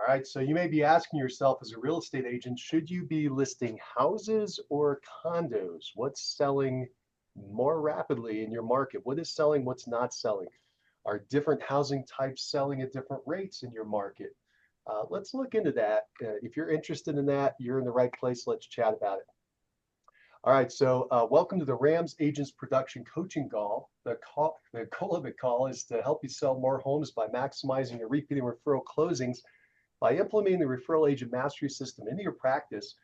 All right, so you may be asking yourself as a real estate agent, should you be listing houses or condos? What's selling more rapidly in your market? What is selling, what's not selling? Are different housing types selling at different rates in your market? Let's look into that. If you're interested in that, you're in the right place. Let's chat about it. All right, so welcome to the RAMS Agents Production Coaching Call. The goal of the call is to help you sell more homes by maximizing your repeat and referral closings by implementing the referral agent mastery system into your practice.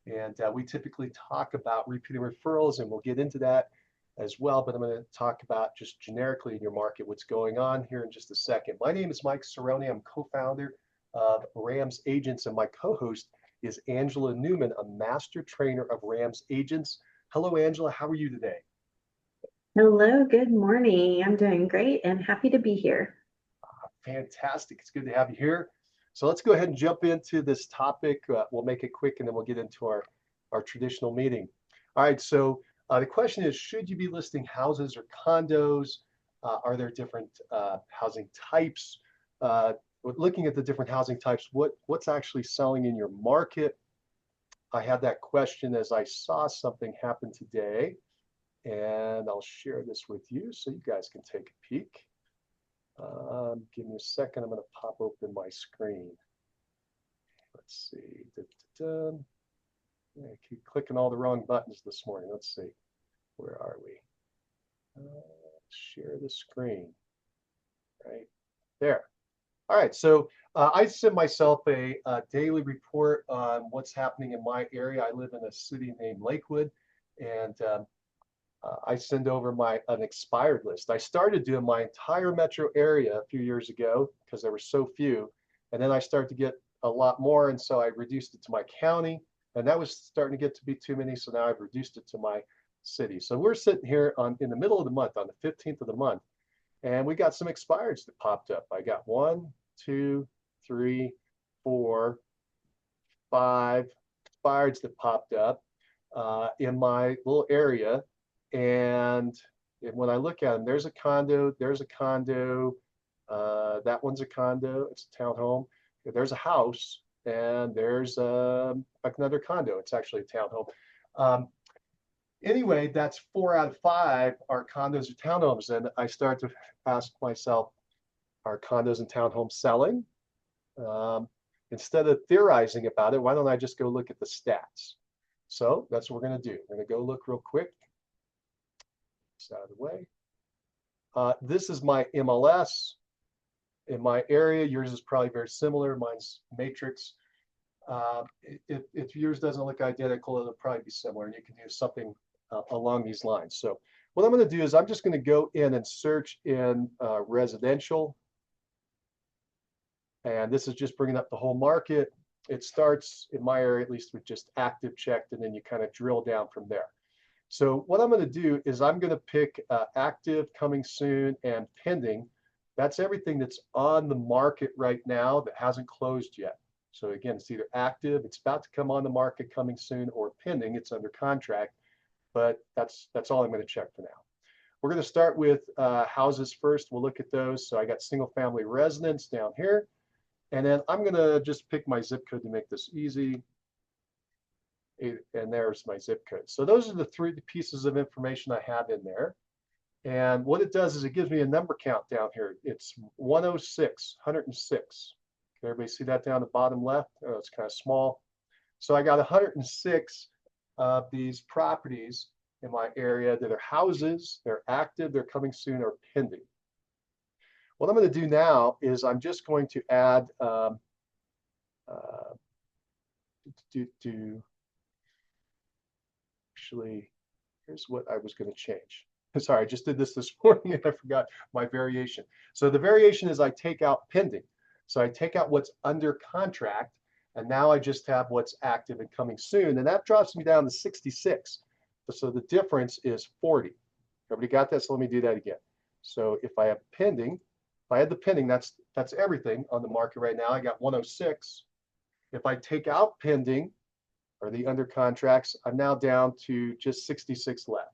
And we typically talk about repeating referrals, and we'll get into that as well. But I'm going to talk about just generically in your market what's going on here in just a second. My name is Mike Cerrone. I'm co-founder of RAMS Agents, and my co-host is Angela Newman, a master trainer of RAMS Agents. Hello, Angela. How are you today? Hello, good morning. I'm doing great and happy to be here. Fantastic. It's good to have you here. So let's go ahead and jump into this topic. We'll make it quick and then we'll get into our traditional meeting. All right, so the question is, should you be listing houses or condos? Are there different housing types? Looking at the different housing types, what's actually selling in your market? I had that question as I saw something happen today, and I'll share this with you so you guys can take a peek. Give me a second. I'm going to pop open my screen. Let's see. I keep clicking all the wrong buttons this morning. Let's see. Where are we? Share the screen. Right there. All right. So I send myself a daily report on what's happening in my area. I live in a city named Lakewood, and I send over an expired list. I started doing my entire metro area a few years ago because there were so few. And then I started to get a lot more. And so I reduced it to my county. And that was starting to get to be too many. So now I've reduced it to my city. So we're sitting here in the middle of the month, on the 15th of the month. And we got some expireds that popped up. I got 1, 2, 3, 4, 5 expireds that popped up in my little area. And when I look at them, there's a condo, that one's a condo, it's a townhome. There's a house, and there's another condo. It's actually a townhome. Anyway, that's 4 out of 5 are condos or townhomes. And I start to ask myself, are condos and townhomes selling? Instead of theorizing about it, why don't I just go look at the stats? So that's what we're going to do. We're going to go look real quick. Out of the way. This is my MLS in my area. Yours is probably very similar. Mine's matrix. If yours doesn't look identical, it'll probably be similar, and you can do something along these lines. So what I'm going to do is I'm just going to go in and search in residential, and this is just bringing up the whole market. It starts in my area, at least, with just active checked, and then you kind of drill down from there. So what I'm going to do is I'm going to pick active, coming soon, and pending. That's everything that's on the market right now that hasn't closed yet. So again, it's either active, it's about to come on the market, coming soon, or pending, it's under contract. But that's all I'm going to check for now. We're going to start with houses first. We'll look at those. So I got single family residence down here. And then I'm going to just pick my zip code to make this easy. And there's my zip code. So those are the 3 pieces of information I have in there. And what it does is it gives me a number count down here. It's 106, 106. Can everybody see that down the bottom left? Oh, it's kind of small. So I got 106 of these properties in my area that are houses, they're active, they're coming soon, or pending. What I'm going to do now is I'm just going to add actually, here's what I was going to change. Sorry, I just did this morning and I forgot my variation. So the variation is I take out pending. So I take out what's under contract, and now I just have what's active and coming soon, and that drops me down to 66. So the difference is 40. Everybody got that? So let me do that again. So if I have pending, if I had the pending, that's everything on the market right now. I got 106. If I take out pending, or the under contracts, I'm now down to just 66 left.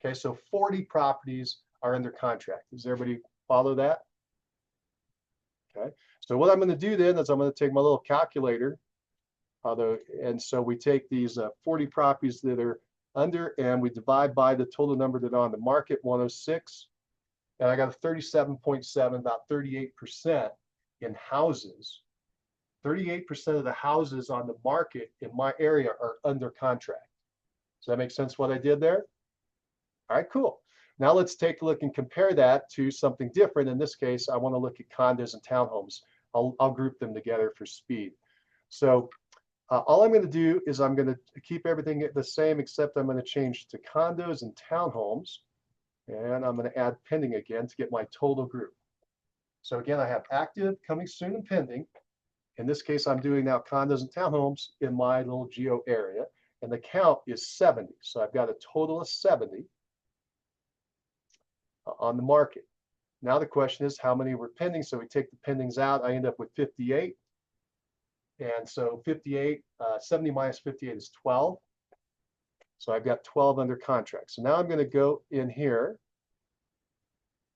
Okay, so 40 properties are under contract. Does everybody follow that? Okay. So what I'm going to do then is I'm going to take my little calculator, and so we take these 40 properties that are under and we divide by the total number that are on the market, 106. And I got a 37.7, about 38% in houses. 38% of the houses on the market in my area are under contract. Does that make sense what I did there? All right, cool. Now let's take a look and compare that to something different. In this case, I want to look at condos and townhomes. I'll group them together for speed. So all I'm going to do is I'm going to keep everything the same, except I'm going to change to condos and townhomes. And I'm going to add pending again to get my total group. So again, I have active, coming soon, and pending. In this case, I'm doing now condos and townhomes in my little geo area. And the count is 70. So I've got a total of 70 on the market. Now the question is how many were pending? So we take the pendings out. I end up with 58. And so 58, 70 minus 58 is 12. So I've got 12 under contract. So now I'm going to go in here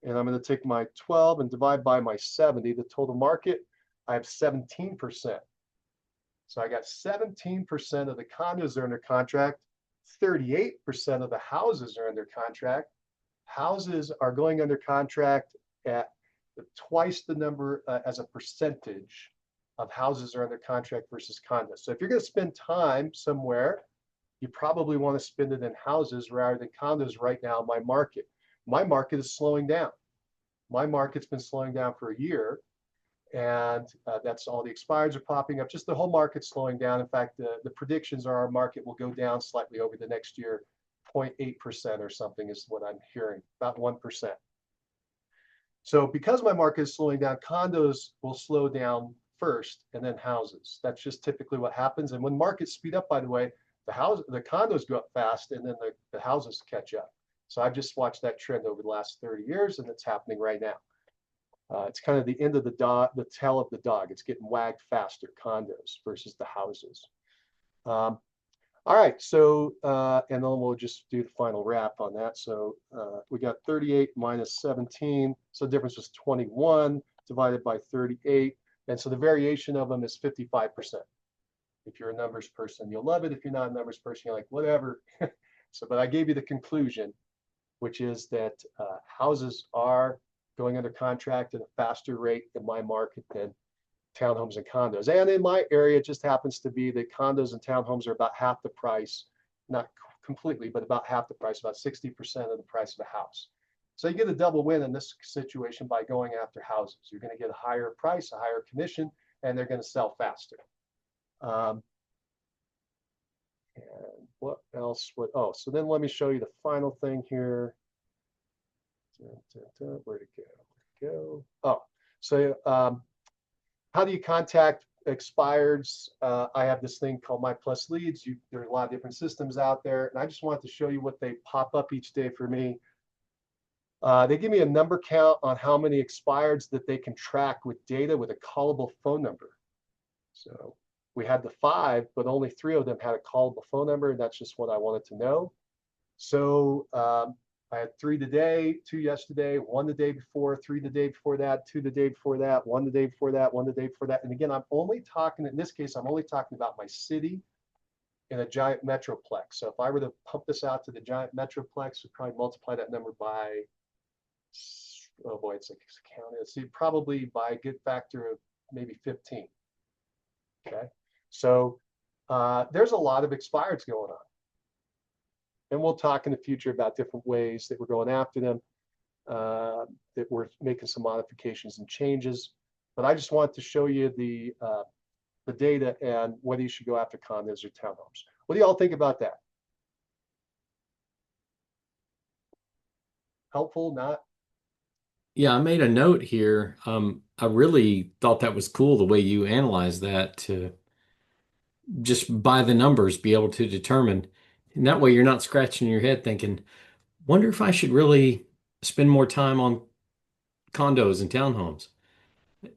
and I'm going to take my 12 and divide by my 70. The total market, I have 17%. So I got 17% of the condos are under contract. 38% of the houses are under contract. Houses are going under contract at twice the number as a percentage of houses are under contract versus condos. So if you're going to spend time somewhere, you probably want to spend it in houses rather than condos right now in my market. My market is slowing down. My market's been slowing down for a year, and that's all the expireds are popping up. Just the whole market's slowing down. In fact, the predictions are our market will go down slightly over the next year, 0.8% or something is what I'm hearing, about 1%. So because my market is slowing down, condos will slow down first and then houses. That's just typically what happens. And when markets speed up, by the way, the condos go up fast and then the houses catch up. So I've just watched that trend over the last 30 years and it's happening right now. It's kind of the end of the tail of the dog. It's getting wagged faster, condos versus the houses. All right, so, and then we'll just do the final wrap on that. So we got 38 minus 17. So the difference was 21 divided by 38. And so the variation of them is 55%. If you're a numbers person, you'll love it. If you're not a numbers person, you're like, whatever. So, but I gave you the conclusion, which is that houses are going under contract at a faster rate in my market than townhomes and condos. And in my area, it just happens to be that condos and townhomes are about half the price, not completely, but about half the price, about 60% of the price of a house. So you get a double win in this situation by going after houses. You're going to get a higher price, a higher commission, and they're going to sell faster. And what else? Oh, so then let me show you the final thing here. Where'd it go? Where'd it go? Oh, so how do you contact expireds? I have this thing called My Plus Leads. There are a lot of different systems out there, and I just wanted to show you what they pop up each day for me. They give me a number count on how many expireds that they can track with data with a callable phone number. So we had the 5, but only 3 of them had a callable phone number, and that's just what I wanted to know. So I had 3 today, 2 yesterday, 1 the day before, 3 the day before that, 2 the day before that, 1 the day before that, 1 the day before that. And again, I'm only talking, in this case, I'm only talking about my city in a giant metroplex. So if I were to pump this out to the giant metroplex, we'd probably multiply that number by, oh boy, it's like a county. Let's see, probably by a good factor of maybe 15. Okay, so there's a lot of expireds going on. And we'll talk in the future about different ways that we're going after them, that we're making some modifications and changes. But I just wanted to show you the data and whether you should go after condos or townhomes. What do y'all think about that? Helpful, not? Yeah, I made a note here. I really thought that was cool the way you analyzed that to just by the numbers be able to determine. And that way you're not scratching your head thinking, wonder if I should really spend more time on condos and townhomes.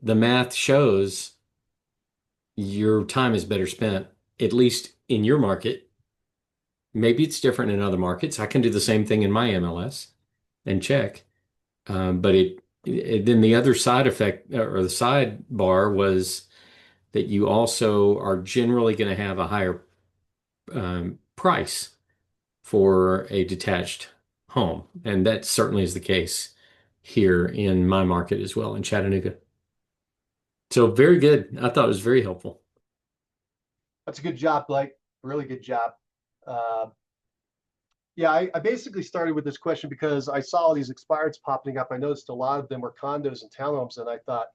The math shows your time is better spent, at least in your market. Maybe it's different in other markets. I can do the same thing in my MLS and check. But then the other side effect or the sidebar was that you also are generally going to have a higher price for a detached home. And that certainly is the case here in my market as well in Chattanooga. So very good. I thought it was very helpful. That's a good job, Blake. Really good job. Uh, yeah, I basically started with this question because I saw all these expireds popping up. I noticed a lot of them were condos and townhomes, and I thought,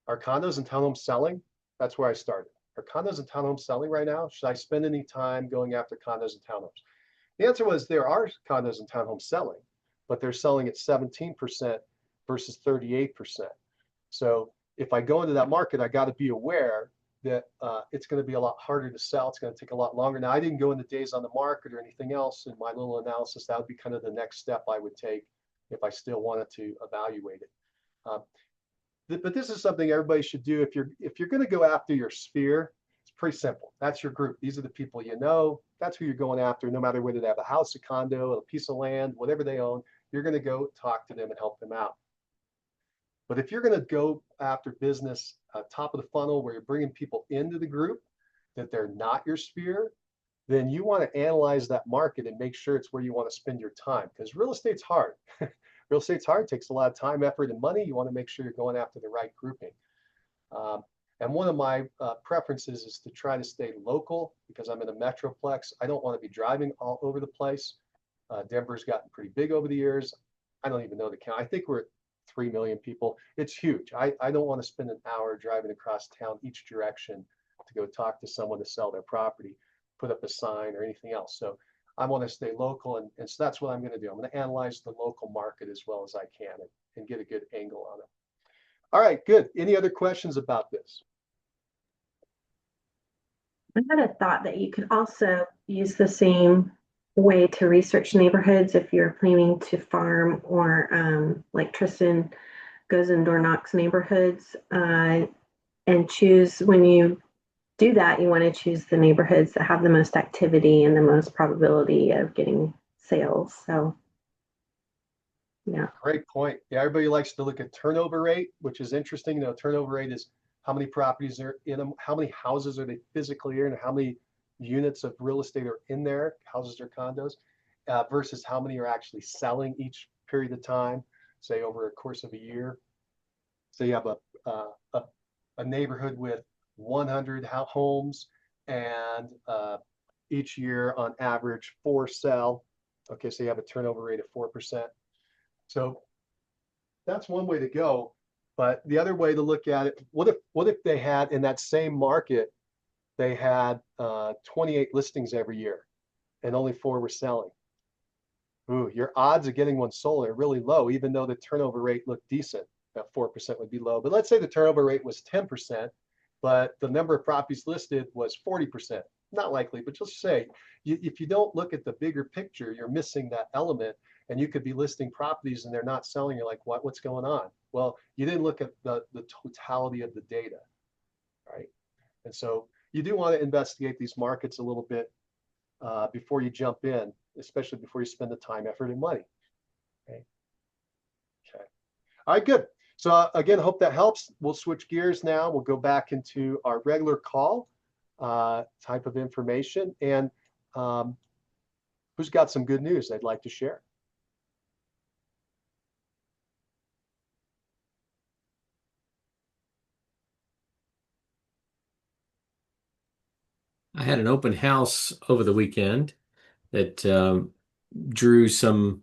are condos and townhomes selling? That's where I started. Are condos and townhomes selling right now? Should I spend any time going after condos and townhomes? The answer was there are condos and townhomes selling, but they're selling at 17% versus 38%. So if I go into that market, I got to be aware that it's going to be a lot harder to sell. It's going to take a lot longer. Now, I didn't go into days on the market or anything else in my little analysis. That would be kind of the next step I would take if I still wanted to evaluate it. Um, but this is something everybody should do. If you're going to go after your sphere, it's pretty simple. That's your group. These are the people you know. That's who you're going after, no matter whether they have a house, a condo, a piece of land, whatever they own. You're going to go talk to them and help them out. But if you're going to go after business top of the funnel where you're bringing people into the group that they're not your sphere, then you want to analyze that market and make sure it's where you want to spend your time, because real estate's hard. Real estate's hard, takes a lot of time, effort, and money. You want to make sure you're going after the right grouping. And one of my preferences is to try to stay local because I'm in a metroplex. I don't want to be driving all over the place. Denver's gotten pretty big over the years. I don't even know the count. I think we're at 3 million people. It's huge. I don't want to spend an hour driving across town each direction to go talk to someone to sell their property, put up a sign or anything else. So I want to stay local. And so that's what I'm going to do. I'm going to analyze the local market as well as I can and get a good angle on it. All right, good. Any other questions about this? I had a thought that you could also use the same way to research neighborhoods if you're planning to farm or like Tristan goes and door knocks neighborhoods and choose when you do that, you want to choose the neighborhoods that have the most activity and the most probability of getting sales. So, yeah. Great point. Yeah, everybody likes to look at turnover rate, which is interesting. You know, turnover rate is how many properties are in them, how many houses are they physically in, and how many units of real estate are in there, houses or condos, versus how many are actually selling each period of time, say over a course of a year. So you have a neighborhood with 100 homes, and each year on average 4 sell. Okay, so you have a turnover rate of 4%. So that's one way to go. But the other way to look at it, what if they had in that same market, they had 28 listings every year and only 4 were selling? Ooh, your odds of getting one sold are really low, even though the turnover rate looked decent. That 4% would be low. But let's say the turnover rate was 10%, but the number of properties listed was 40%. Not likely, but just say if you don't look at the bigger picture, you're missing that element. And you could be listing properties and they're not selling. You're like, what's going on? Well, you didn't look at the totality of the data, right? And so you do want to investigate these markets a little bit before you jump in, especially before you spend the time, effort, and money. Okay. Okay. All right, good. So again, I hope that helps. We'll switch gears now. We'll go back into our regular call type of information. And who's got some good news they'd like to share? I had an open house over the weekend that drew some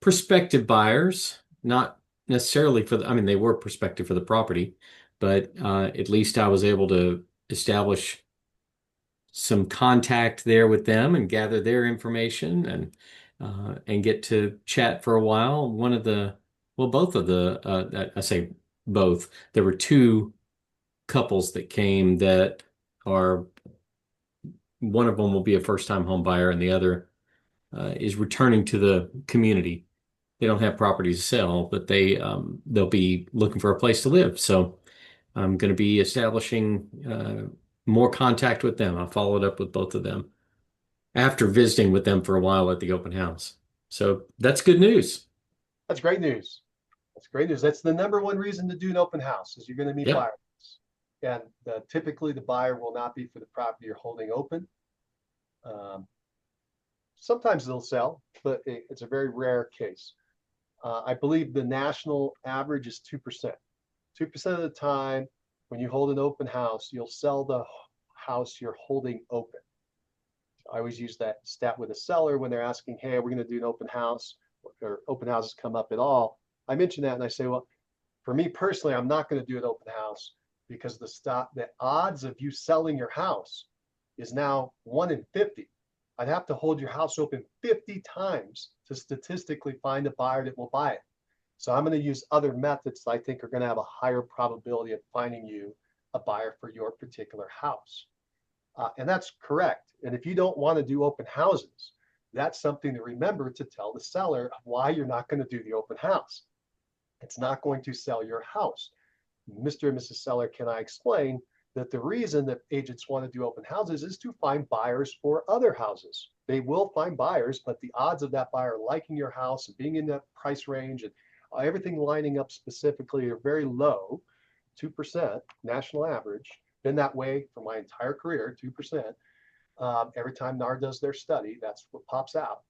prospective buyers, not necessarily for the, I mean, they were prospective for the property, but at least I was able to establish some contact there with them and gather their information and get to chat for a while. Both of the, I say both, there were 2 couples that came that are, one of them will be a first-time home buyer and the other is returning to the community. They don't have properties to sell, but they'll be looking for a place to live. So I'm going to be establishing more contact with them. I followed up with both of them after visiting with them for a while at the open house. So that's good news. That's great news. That's great news. That's the number one reason to do an open house is you're going to meet Yeah. buyers. And typically the buyer will not be for the property you're holding open. Um, Sometimes they'll sell, but it's a very rare case. I believe the national average is 2%. 2% of the time when you hold an open house, you'll sell the house you're holding open. I always use that stat with a seller when they're asking, hey, are we going to do an open house, or open houses come up at all? I mention that and I say, well, for me personally, I'm not going to do an open house because the odds of you selling your house is now 1 in 50. I'd have to hold your house open 50 times to statistically find a buyer that will buy it. So I'm going to use other methods that I think are going to have a higher probability of finding you a buyer for your particular house. And that's correct. And if you don't want to do open houses, that's something to remember to tell the seller why you're not going to do the open house. It's not going to sell your house. Mr. and Mrs. Seller, can I explain that the reason that agents want to do open houses is to find buyers for other houses. They will find buyers, but the odds of that buyer liking your house and being in that price range and everything lining up specifically are very low, 2%, national average. Been that way for my entire career, 2%. Every time NAR does their study, that's what pops out.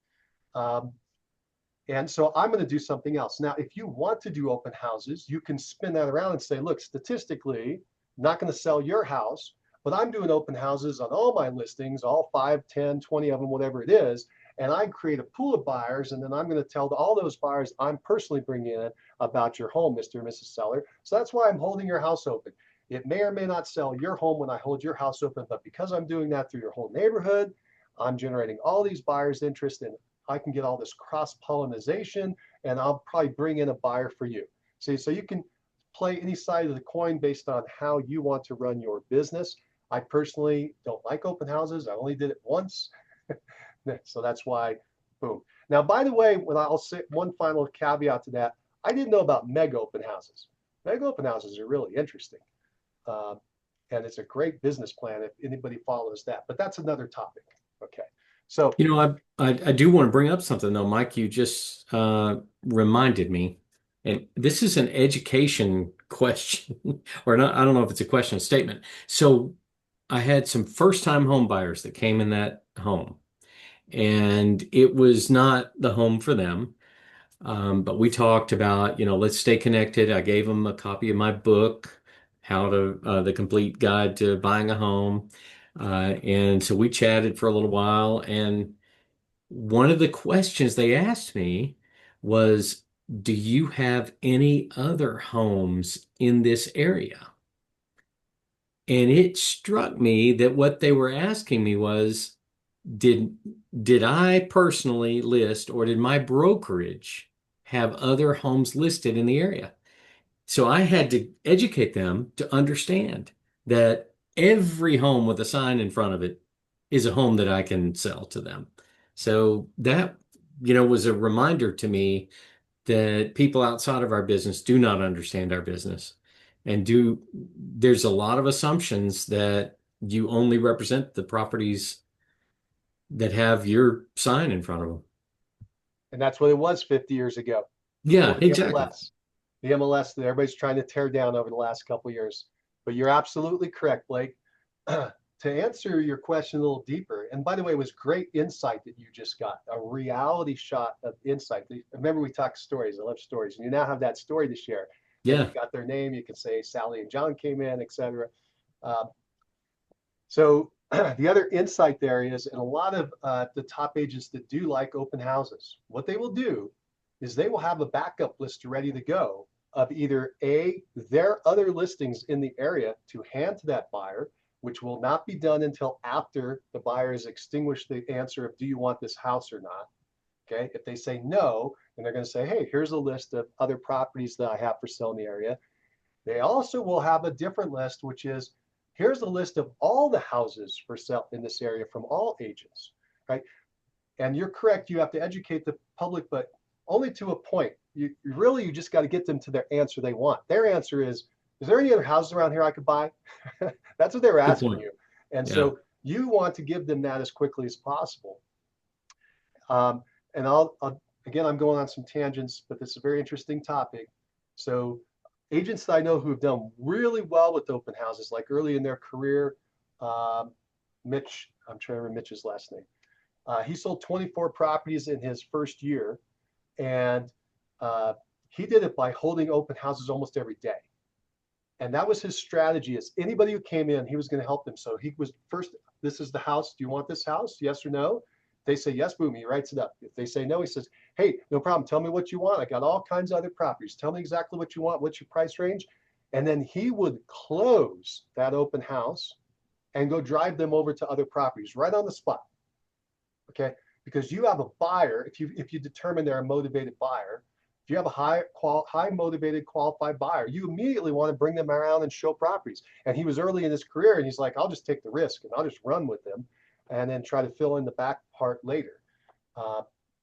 And so I'm going to do something else. Now, if you want to do open houses, you can spin that around and say, look, statistically, I'm not going to sell your house, but I'm doing open houses on all my listings, all 5, 10, 20 of them, whatever it is. And I create a pool of buyers, and then I'm going to tell all those buyers I'm personally bringing in about your home, Mr. and Mrs. Seller. So that's why I'm holding your house open. It may or may not sell your home when I hold your house open, but because I'm doing that through your whole neighborhood, I'm generating all these buyers' interest, and I can get all this cross-pollination, and I'll probably bring in a buyer for you. See, so you can play any side of the coin based on how you want to run your business. I personally don't like open houses. I only did it once. So that's why, boom. Now, by the way, when I'll say one final caveat to that, I didn't know about mega open houses. Mega open houses are really interesting. And it's a great business plan if anybody follows that, but that's another topic. Okay. So, I do want to bring up something though, Mike. You just reminded me, and this is an education question, or not. I don't know if it's a question, a statement. So I had some first-time home buyers that came in that home, and it was not the home for them. But we talked about, let's stay connected. I gave them a copy of my book, the complete guide to buying a home. And so we chatted for a little while. And one of the questions they asked me was, do you have any other homes in this area? And it struck me that what they were asking me was, did did I personally list, or did my brokerage have other homes listed in the area? So I had to educate them to understand that every home with a sign in front of it is a home that I can sell to them. So that, was a reminder to me that people outside of our business do not understand our business, and there's a lot of assumptions that you only represent the properties that have your sign in front of them. and that's what it was 50 years ago before Yeah, the exactly. MLS. The MLS that everybody's trying to tear down over the last couple of years. But you're absolutely correct, Blake. To answer your question a little deeper, and by the way, it was great insight that you just got, a reality shot of insight. Remember, we talked stories. I love stories. And you now have that story to share. And Yeah. you got their name. You can say Sally and John came in, etc. So the other insight there is, and a lot of the top agents that do like open houses, what they will do is they will have a backup list ready to go of either their other listings in the area to hand to that buyer, which will not be done until after the buyer has extinguished the answer of, do you want this house or not? Okay. If they say no, then they're going to say, hey, here's a list of other properties that I have for sale in the area. They also will have a different list, which is, here's a list of all the houses for sale in this area from all agents, right? And you're correct, you have to educate the public, but only to a point. You just got to get them to their answer they want. Their answer is there any other houses around here I could buy? That's what they were Good asking point. you. And Yeah. so you want to give them that as quickly as possible. And again, I'm going on some tangents, but this is a very interesting topic. So agents that I know who have done really well with open houses, like early in their career, um, Mitch, I'm trying to remember Mitch's last name. He sold 24 properties in his first year, and uh, he did it by holding open houses almost every day. And that was his strategy, is anybody who came in, he was going to help them. So he was first, this is the house. Do you want this house? Yes or no? They say yes, boom, he writes it up. If they say no, he says, hey, no problem. Tell me what you want. I got all kinds of other properties. Tell me exactly what you want. What's your price range? And then he would close that open house and go drive them over to other properties right on the spot. Okay. Because you have a buyer, if you determine they're a motivated buyer, if you have a high motivated qualified buyer, you immediately want to bring them around and show properties. And he was early in his career, and he's like, I'll just take the risk and I'll just run with them and then try to fill in the back part later,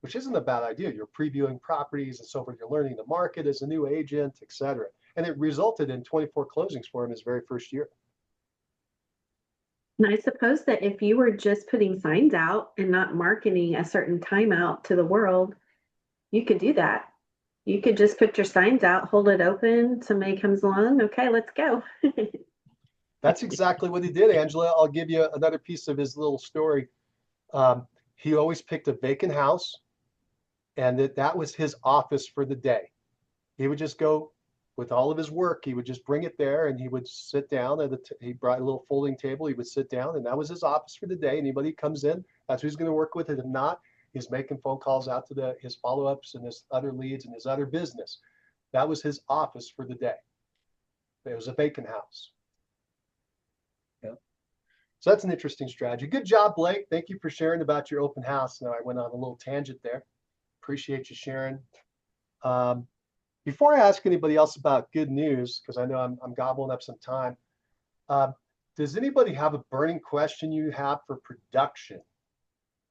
which isn't a bad idea. You're previewing properties and so forth. You're learning the market as a new agent, et cetera. And it resulted in 24 closings for him his very first year. And I suppose that if you were just putting signs out and not marketing a certain time out to the world, you could do that. You could just put your signs out, hold it open, somebody comes along, okay, let's go. That's exactly what he did, Angela. I'll give you another piece of his little story. He always picked a vacant house, and that was his office for the day. He would just go with all of his work. He would just bring it there, and he would sit down he brought a little folding table. He would sit down, and that was his office for the day. Anybody comes in, that's who he's going to work with. And if not, he's making phone calls out to his follow-ups and his other leads and his other business. That was his office for the day. It was a vacant house. Yeah. So that's an interesting strategy. Good job, Blake. Thank you for sharing about your open house. Now I went on a little tangent there. Appreciate you sharing. Before I ask anybody else about good news, because I know I'm gobbling up some time, does anybody have a burning question you have for production?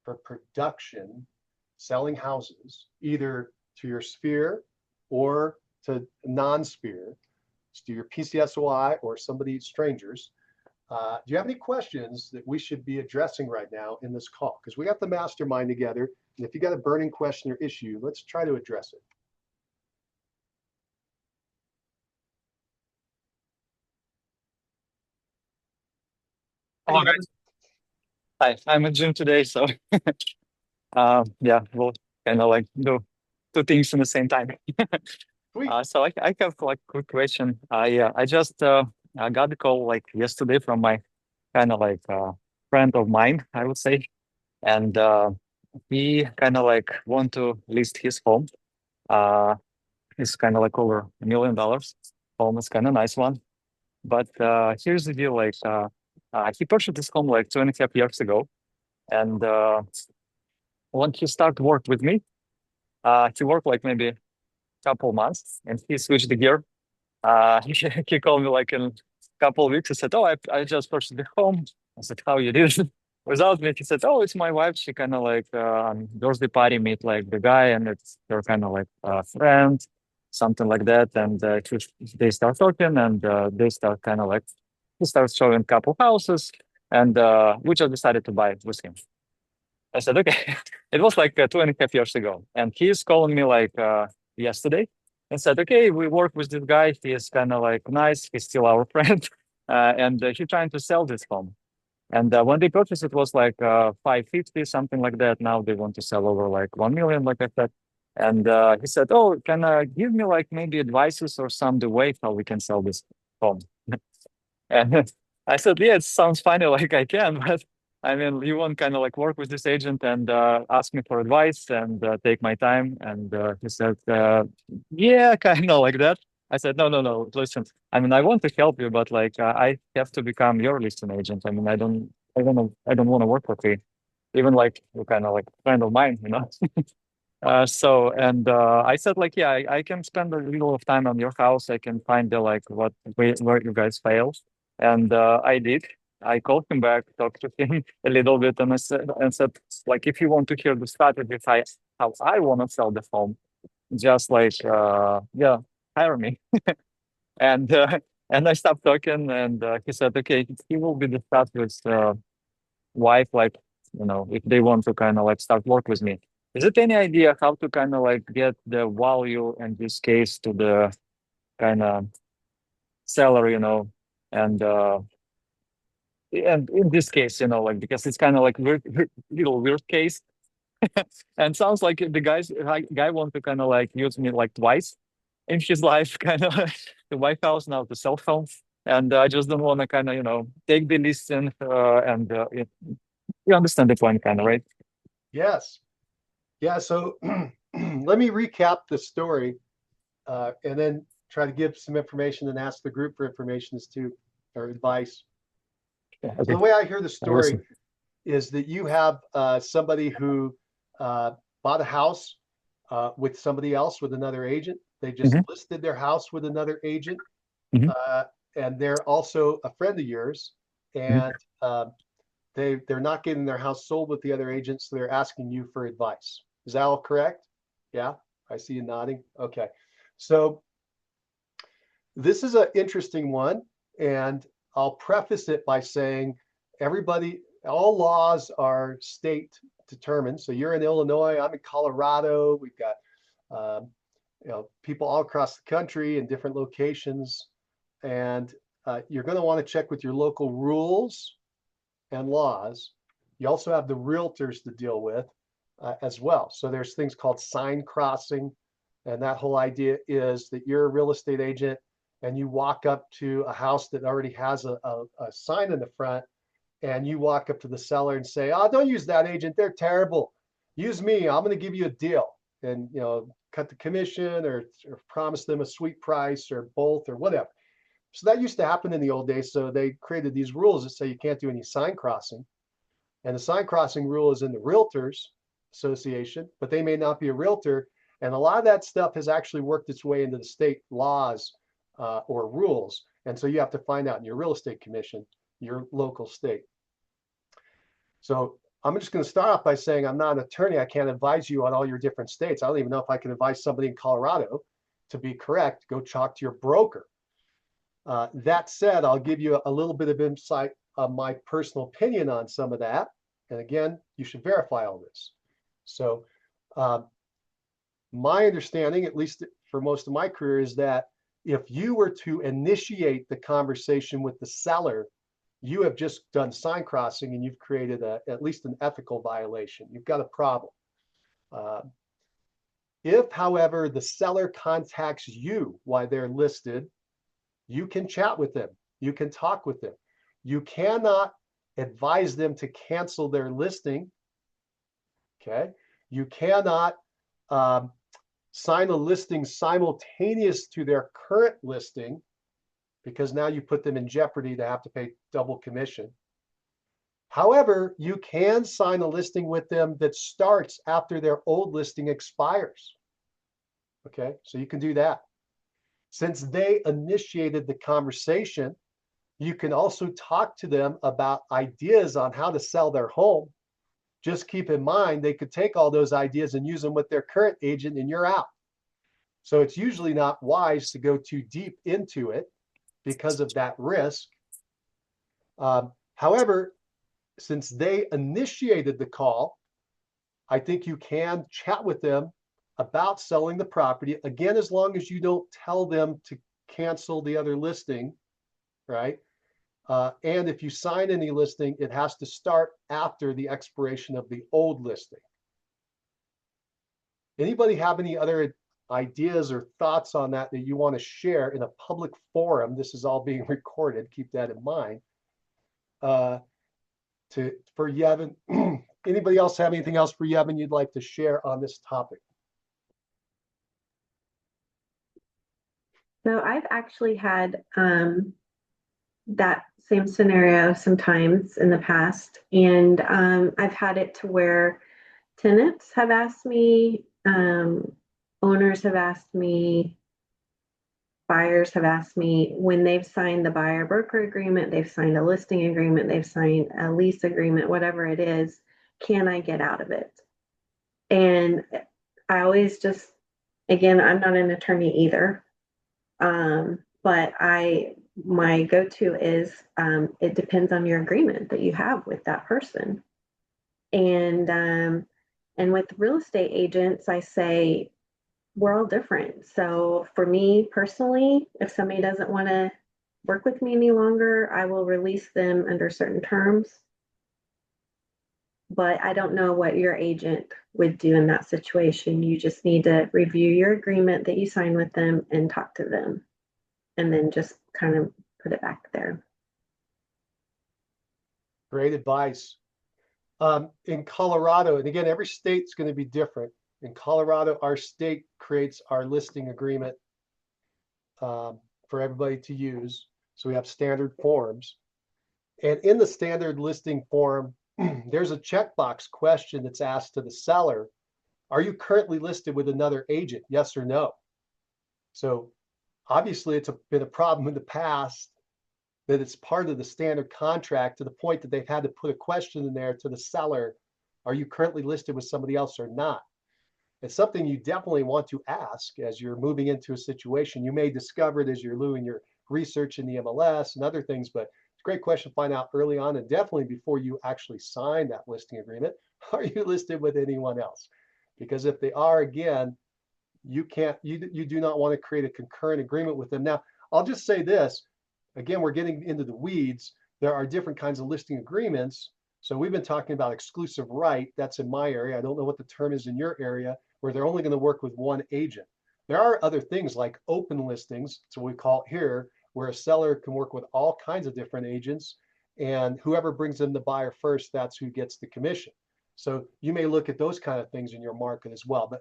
For production, selling houses, either to your sphere or to non-sphere, to your PCSOI or somebody, strangers. Do you have any questions that we should be addressing right now in this call? Because we got the mastermind together, and if you got a burning question or issue, let's try to address it. Hello, guys. Hi, I'm at gym today, so yeah, we'll kind of like do two things in the same time. Sweet. So I have like quick question. I just I got the call like yesterday from my kind of like friend of mine, I would say, and he kind of like want to list his home. It's kind of like over $1 million home. It's kind of nice one, but here's the deal: like he purchased this home like 2.5 years ago, and when he started work with me, he worked like maybe a couple months, and he switched the gear. He called me like in a couple of weeks. He said, "Oh, I just purchased the home." I said, "How you did it?" Without me, he said, "Oh, it's my wife. She kind of like on birthday party meet like the guy, and it's their kind of like friend, something like that." And they start talking, and they start kind of like he starts showing a couple houses, and we just decided to buy with him. I said, okay. It was like 2.5 years ago. And he's calling me like yesterday and said, okay, we work with this guy. He is kind of like nice. He's still our friend. And he's trying to sell this home. And when they purchased it was like 550, something like that. Now they want to sell over like 1 million, like I said. And he said, oh, can give me like maybe advices or some the way how we can sell this home. And I said, yeah, it sounds funny, like I can, but I mean, you won't kind of like work with this agent and ask me for advice and take my time. And he said, yeah, kind of like that. I said, no, no, no, listen, I mean, I want to help you, but like I have to become your listing agent. I mean, I don't want to work for free. Even like you're kind of like friend of mine, you know? And I said like, yeah, I can spend a little of time on your house. I can find the like where you guys fail. And I did. I called him back, talked to him a little bit, and I said like, if you want to hear the strategy how I want to sell the home, just like yeah, hire me. And and I stopped talking, and he said, okay, he will be discussed with wife, like if they want to kind of like start work with me. Is it any idea how to kind of like get the value in this case to the kind of seller, and in this case, like, because it's kind of like little weird case, and sounds like the guy want to kind of like use me like twice in his life, kind of the White House, now the cell phone, and I just don't want to kind of take the listing, and you understand the point, kind of, right? Yes. Yeah. So let me recap the story, and then try to give some information and ask the group for information as to or advice. Yeah, So okay. the way I hear the I story listen. is that you have somebody who bought a house with somebody else, with another agent. They just Mhm. listed their house with another agent, Mhm. and they're also a friend of yours, Mhm. and they're not getting their house sold with the other agent, so they're asking you for advice. Is that all correct? Yeah, I see you nodding. Okay, so this is an interesting one, and I'll preface it by saying all laws are state determined. So you're in Illinois, I'm in Colorado. We've got people all across the country in different locations, and you're going to want to check with your local rules and laws. You also have the realtors to deal with as well. So there's things called sign crossing, and that whole idea is that you're a real estate agent and you walk up to a house that already has a sign in the front, and you walk up to the seller and say, "Oh, don't use that agent. They're terrible. Use me. I'm going to give you a deal." And cut the commission or promise them a sweet price or both or whatever. So that used to happen in the old days. So they created these rules that say you can't do any sign crossing. And the sign crossing rule is in the Realtors Association, but they may not be a realtor. And a lot of that stuff has actually worked its way into the state laws or rules. And so you have to find out in your real estate commission, your local state. So I'm just going to start off by saying I'm not an attorney. I can't advise you on all your different states. I don't even know if I can advise somebody in Colorado to be correct. Go talk to your broker. That said, I'll give you a little bit of insight of my personal opinion on some of that. And again, you should verify all this. So my understanding, at least for most of my career, is that if you were to initiate the conversation with the seller, you have just done sign crossing and you've created at least an ethical violation. You've got a problem. If, however, the seller contacts you while they're listed, you can chat with them. You can talk with them. You cannot advise them to cancel their listing. Okay. You cannot sign a listing simultaneous to their current listing, because now you put them in jeopardy to have to pay double commission. However, you can sign a listing with them that starts after their old listing expires. Okay, so you can do that. Since they initiated the conversation, you can also talk to them about ideas on how to sell their home. Just keep in mind, they could take all those ideas and use them with their current agent and you're out. So it's usually not wise to go too deep into it because of that risk. However, since they initiated the call, I think you can chat with them about selling the property. Again, as long as you don't tell them to cancel the other listing, right? And if you sign any listing, it has to start after the expiration of the old listing. Anybody have any other ideas or thoughts on that that you want to share in a public forum? This is all being recorded. Keep that in mind. For Yevon, anybody else have anything else for Yevon you'd like to share on this topic? So I've actually had that same scenario sometimes in the past, and I've had it to where tenants have asked me, owners have asked me, buyers have asked me when they've signed the buyer broker agreement, they've signed a listing agreement, they've signed a lease agreement, whatever it is, can I get out of it? And I always just, again, I'm not an attorney either. But my go-to is, it depends on your agreement that you have with that person. And with real estate agents, I say, we're all different. So for me personally, if somebody doesn't want to work with me any longer, I will release them under certain terms. But I don't know what your agent would do in that situation. You just need to review your agreement that you sign with them and talk to them, and then just kind of put it back there. Great advice. In Colorado, and again, every state's going to be different. In Colorado, our state creates our listing agreement for everybody to use. So we have standard forms. And in the standard listing form, there's a checkbox question that's asked to the seller. Are you currently listed with another agent? Yes or no? So obviously it's been a problem in the past that it's part of the standard contract to the point that they've had to put a question in there to the seller. Are you currently listed with somebody else or not? It's something you definitely want to ask as you're moving into a situation. You may discover it as you're doing your research in the MLS and other things, but it's a great question to find out early on, and definitely before you actually sign that listing agreement. Are you listed with anyone else? Because if they are, again, you do not want to create a concurrent agreement with them. Now, I'll just say this. Again, we're getting into the weeds. There are different kinds of listing agreements. So we've been talking about exclusive right. That's in my area. I don't know what the term is in your area, where they're only going to work with one agent. There are other things like open listings, so we call it here, where a seller can work with all kinds of different agents, and whoever brings in the buyer first, that's who gets the commission. So you may look at those kind of things in your market as well. But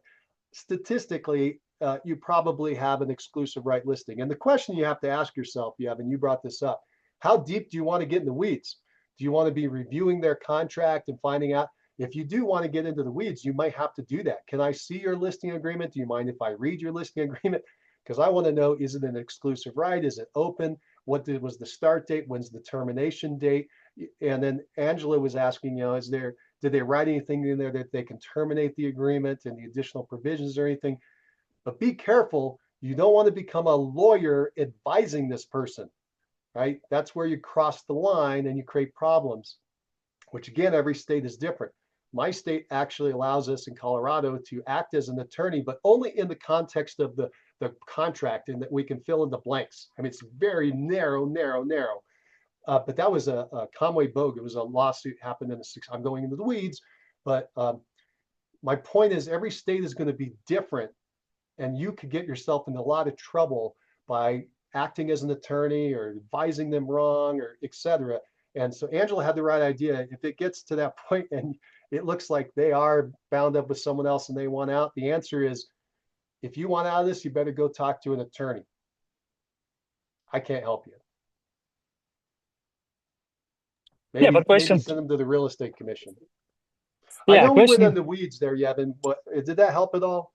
statistically, you probably have an exclusive right listing. And the question you have to ask yourself, and you brought this up, how deep do you want to get in the weeds? Do you want to be reviewing their contract and finding out? If you do want to get into the weeds, you might have to do that. Can I see your listing agreement? Do you mind if I read your listing agreement? Because I want to know, is it an exclusive right? Is it open? What was the start date? When's the termination date? And then Angela was asking, did they write anything in there that they can terminate the agreement and the additional provisions or anything? But be careful. You don't want to become a lawyer advising this person, right? That's where you cross the line and you create problems, which again, every state is different. My state actually allows us in Colorado to act as an attorney, but only in the context of the contract, and that we can fill in the blanks. I mean, it's very narrow. But that was a Conway Bogue. It was a lawsuit happened in the I'm going into the weeds, but my point is every state is going to be different, and you could get yourself in a lot of trouble by acting as an attorney or advising them wrong or etc. And so Angela had the right idea. If it gets to that point and it looks like they are bound up with someone else and they want out, the answer is, if you want out of this, you better go talk to an attorney. I can't help you. Maybe send them to the real estate commission. I know we went in the weeds there, Yevon, but did that help at all?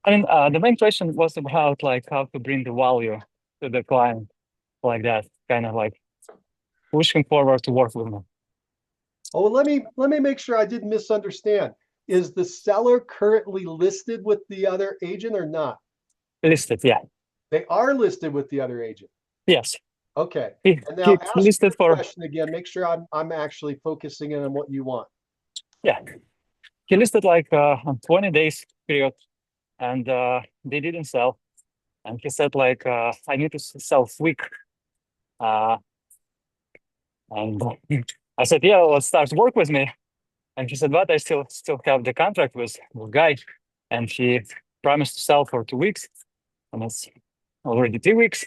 I mean, the main question was about like how to bring the value to the client, like that, kind of like pushing forward to work with them. Oh, let me make sure I didn't misunderstand. Is the seller currently listed with the other agent or not? Listed, yeah. They are listed with the other agent. Yes. Okay. And now ask listed your question again. Make sure I'm actually focusing in on what you want. Yeah. He listed like on 20 days period, and they didn't sell. And he said like, I need to sell quick. And I said, yeah, let's start work with me. And he said, but I still have the contract with guy, and he promised to sell for 2 weeks, and it's already 3 weeks,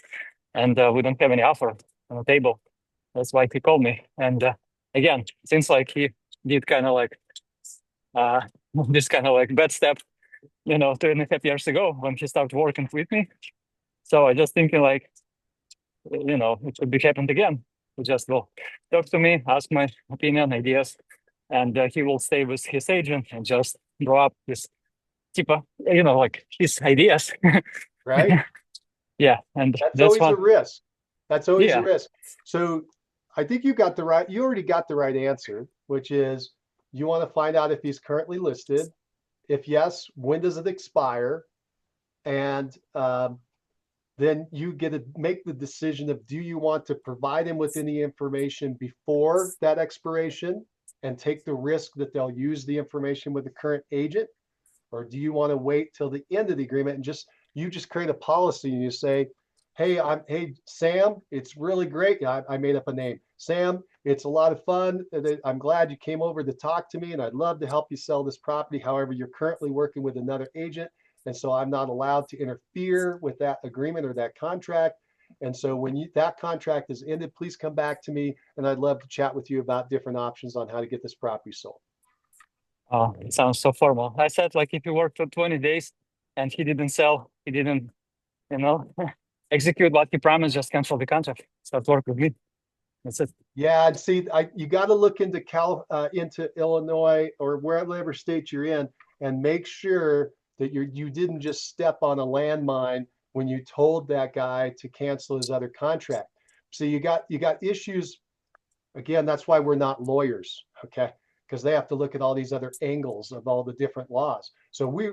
and we don't have any offer on the table. That's why he called me. And again, seems like he did kind of like this kind of like bad step, 2.5 years ago when he started working with me. So I just thinking like, it could be happened again. He just will talk to me, ask my opinion, ideas, and he will stay with his agent and just draw up this like his ideas. Right. Yeah. And that's always a risk. That's always a risk. So I think you already got the right answer, which is you want to find out if he's currently listed. If yes, when does it expire? And then you get to make the decision of, do you want to provide him with any information before that expiration and take the risk that they'll use the information with the current agent? Or do you want to wait till the end of the agreement and you just create a policy and you say, hey Sam, it's really great. Yeah, I made up a name. Sam, it's a lot of fun. I'm glad you came over to talk to me and I'd love to help you sell this property. However, you're currently working with another agent. And so I'm not allowed to interfere with that agreement or that contract. And so when that contract is ended, please come back to me and I'd love to chat with you about different options on how to get this property sold. Oh, it sounds so formal. I said, like, if you worked for 20 days and he didn't sell, he didn't, execute what he promised, just cancel the contract. Start work with me. That's it. Yeah, and see, you got to look into into Illinois or wherever state you're in, and make sure that you didn't just step on a landmine when you told that guy to cancel his other contract. So you got issues. Again, that's why we're not lawyers, okay? Because they have to look at all these other angles of all the different laws. So we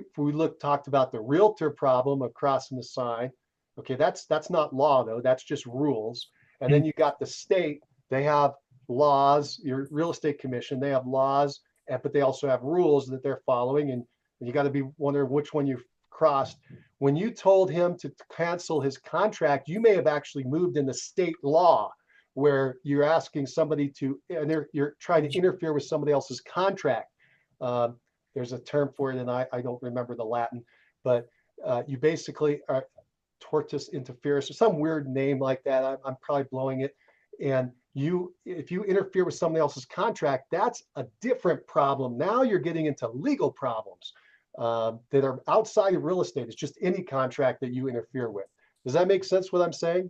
talked about the realtor problem of crossing the sign. Okay, that's not law though. That's just rules. And then you got the state. They have laws. Your real estate commission. They have laws, but they also have rules that they're following. And you got to be wondering which one you've crossed. When you told him to cancel his contract, you may have actually moved in the state law, where you're asking somebody to, and you're trying to interfere with somebody else's contract. There's a term for it, and I don't remember the Latin, but you basically are tortus interferus, or some weird name like that. I'm probably blowing it. And if you interfere with somebody else's contract, that's a different problem. Now you're getting into legal problems that are outside of real estate. It's just any contract that you interfere with. Does that make sense what I'm saying?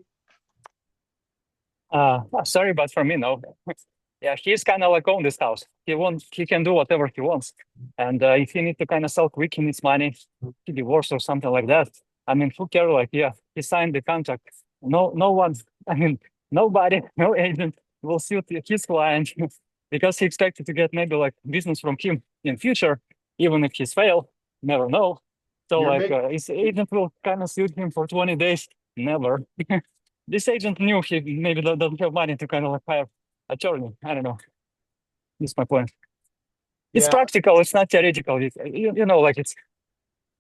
Sorry, but for me, no. Yeah, he's kind of like own this house. He can do whatever he wants. And if he need to kind of sell quick, he needs money, he divorce or something like that. I mean, who cares? Like, yeah, he signed the contract. No one, I mean, nobody, no agent will sue his client because he expected to get maybe like business from him in future, even if he's failed, never know. So his agent will kind of sue him for 20 days, never. This agent knew he maybe doesn't have money to kind of like hire attorney. I don't know. That's my point. It's practical. It's not theoretical. Like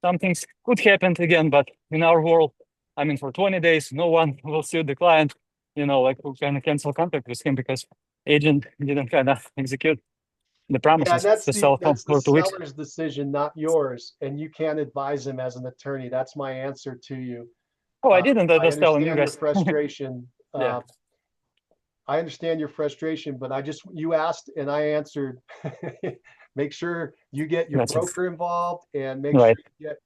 some things could happen again, but in our world, I mean, for 20 days, no one will sue the client, like who can cancel contract with him because agent didn't kind of execute the promises to sell home for 2 weeks. Seller's decision, not yours, and you can't advise him as an attorney. That's my answer to you. Oh, I didn't. I just telling you guys. Your frustration. Yeah. I understand your frustration, but you asked and I answered. Make sure you get your broker involved and make sure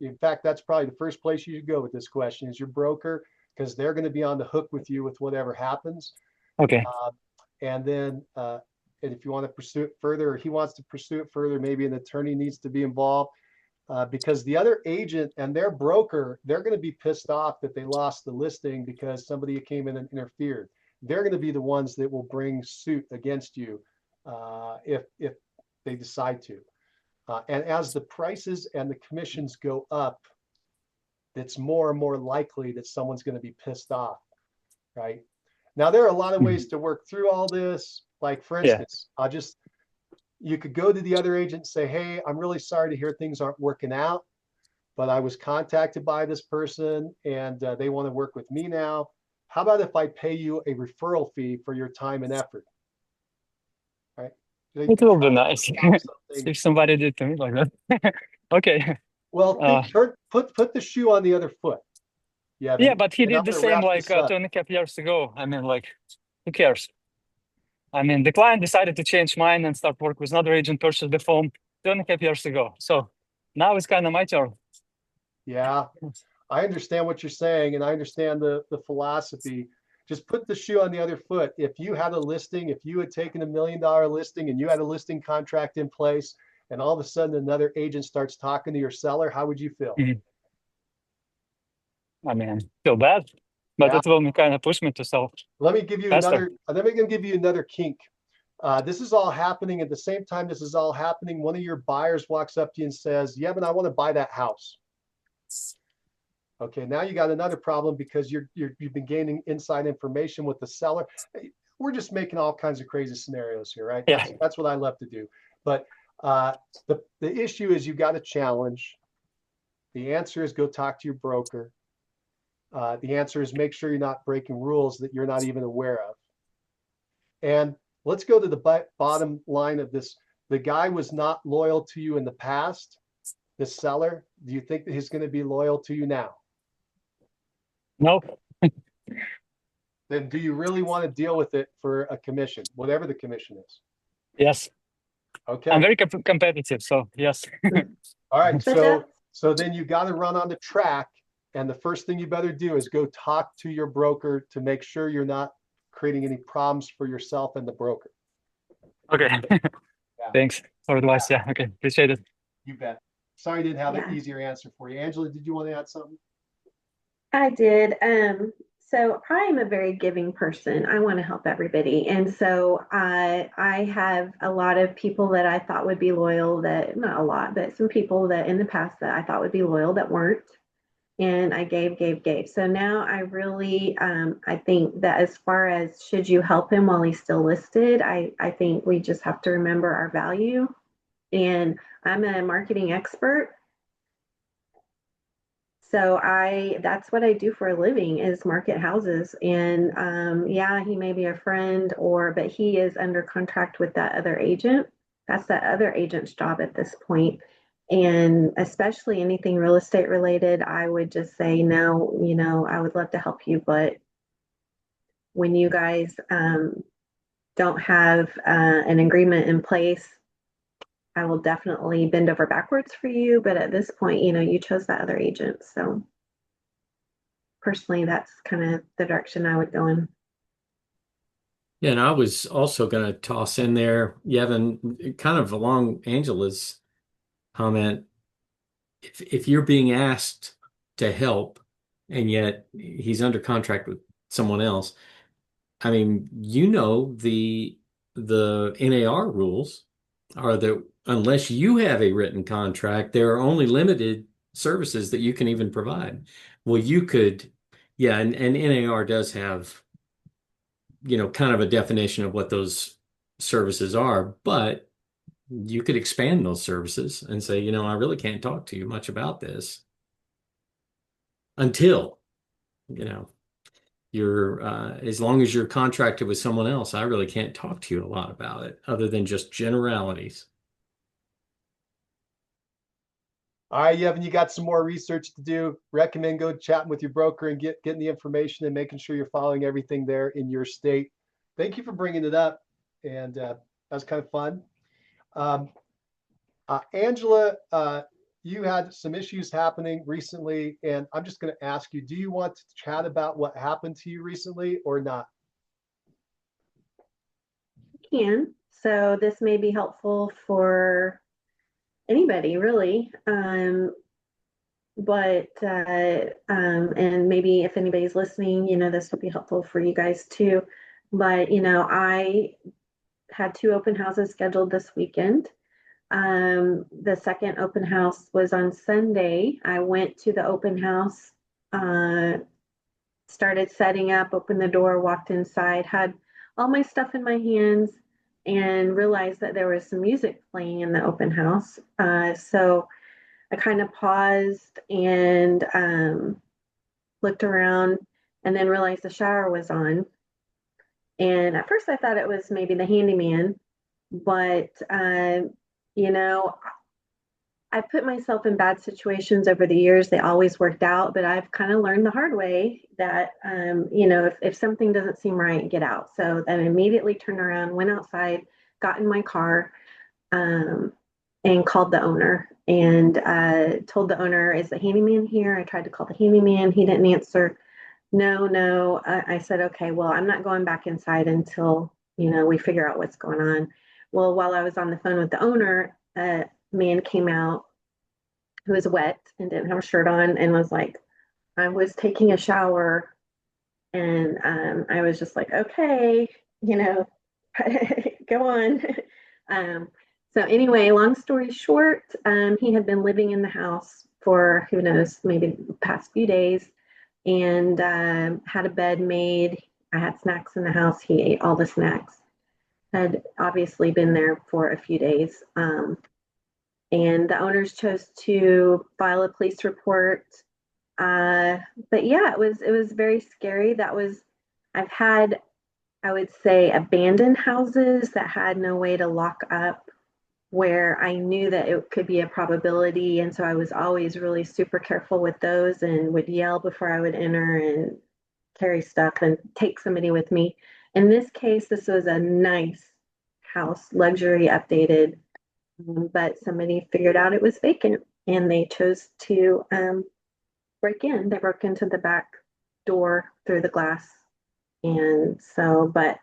in fact, that's probably the first place you should go with this question is your broker, because they're going to be on the hook with you with whatever happens. Okay. And then, and if you want to pursue it further, or he wants to pursue it further, maybe an attorney needs to be involved. Because the other agent and their broker, they're going to be pissed off that they lost the listing because somebody came in and interfered. They're going to be the ones that will bring suit against you if they decide to. And as the prices and the commissions go up, it's more and more likely that someone's going to be pissed off, right? Now, there are a lot of ways to work through all this. Like, for instance, you could go to the other agent and say, hey, I'm really sorry to hear things aren't working out, but I was contacted by this person and they want to work with me now. How about if I pay you a referral fee for your time and effort? Right? It will be nice if somebody did to me like that. Okay. Well, put the shoe on the other foot. Yeah, but he did the same like 2.5 years ago. I mean, like, who cares? I mean, the client decided to change mine and start work with another agent, purchase the phone 2.5 years ago. So now it's kind of my turn. Yeah, I understand what you're saying, and I understand the philosophy. Just put the shoe on the other foot. If you had a listing, if you had taken $1 million listing and you had a listing contract in place, and all of a sudden another agent starts talking to your seller, how would you feel? I mean, feel bad, but it will kind of push me to sell. Let me give you another kink. This is all happening at the same time. This is all happening. One of your buyers walks up to you and says, yeah, but I want to buy that house. Okay, now you got another problem because you've been gaining inside information with the seller. We're just making all kinds of crazy scenarios here, right? Yeah. That's what I love to do. But the issue is you got a challenge. The answer is go talk to your broker. The answer is make sure you're not breaking rules that you're not even aware of. And let's go to the bottom line of this. The guy was not loyal to you in the past, the seller. Do you think that he's going to be loyal to you now? No. Then do you really want to deal with it for a commission, whatever the commission is? Yes. Okay. I'm very competitive, so yes. All right. But So then you got to run on the track. And the first thing you better do is go talk to your broker to make sure you're not creating any problems for yourself and the broker. Okay. Thanks for advice. Yeah. Okay. Appreciate it. You bet. Sorry I didn't have an Yeah. easier answer for you. Angela, did you want to add something? I did. So I am a very giving person. I want to help everybody. And so I have a lot of people that I thought would be loyal, that not a lot, but some people that in the past that I thought would be loyal that weren't. And I gave. So now I really, I think that as far as should you help him while he's still listed, I think we just have to remember our value. And I'm a marketing expert. So that's what I do for a living is market houses. And yeah, he may be a friend but he is under contract with that other agent. That's that other agent's job at this point. And especially anything real estate related, I would just say, no, I would love to help you. But when you guys don't have an agreement in place, I will definitely bend over backwards for you. But at this point, you chose that other agent. So personally, that's kind of the direction I would go in. Yeah, and I was also going to toss in there, Yevon, kind of along Angela's comment. If you're being asked to help and yet he's under contract with someone else, I mean, the NAR rules are that unless you have a written contract, there are only limited services that you can even provide. Well, you could, yeah, and NAR does have, kind of a definition of what those services are, but you could expand those services and say, I really can't talk to you much about this until, you're, as long as you're contracted with someone else, I really can't talk to you a lot about it other than just generalities. All right, Yevon, you got some more research to do. Recommend go chatting with your broker and getting the information and making sure you're following everything there in your state. Thank you for bringing it up. And that was kind of fun. Angela, you had some issues happening recently, and I'm just going to ask you, do you want to chat about what happened to you recently or not? I can. So this may be helpful for anybody really. But and maybe if anybody's listening, this will be helpful for you guys too. But I had 2 open houses scheduled this weekend. The second open house was on Sunday. I went to the open house, started setting up, opened the door, walked inside, had all my stuff in my hands, and realized that there was some music playing in the open house. So I kind of paused and looked around and then realized the shower was on. And at first I thought it was maybe the handyman, but I put myself in bad situations over the years. They always worked out, but I've kind of learned the hard way that, if something doesn't seem right, get out. So then I immediately turned around, went outside, got in my car, and called the owner and told the owner, is the handyman here? I tried to call the handyman. He didn't answer. No. I said, okay, well, I'm not going back inside until, we figure out what's going on. Well, while I was on the phone with the owner, a man came out who was wet and didn't have a shirt on and was like, I was taking a shower. And I was just like, okay, go on. So anyway, long story short, he had been living in the house for, who knows, maybe the past few days, and had a bed made. I had snacks in the house. He ate all the snacks. Had obviously been there for a few days. and the owners chose to file a police report. But yeah, it was very scary. I've had, I would say, abandoned houses that had no way to lock up, where I knew that it could be a probability. And so I was always really super careful with those and would yell before I would enter and carry stuff and take somebody with me. In this case, this was a nice house, luxury updated, but somebody figured out it was vacant and they chose to break in. They broke into the back door through the glass. And so, but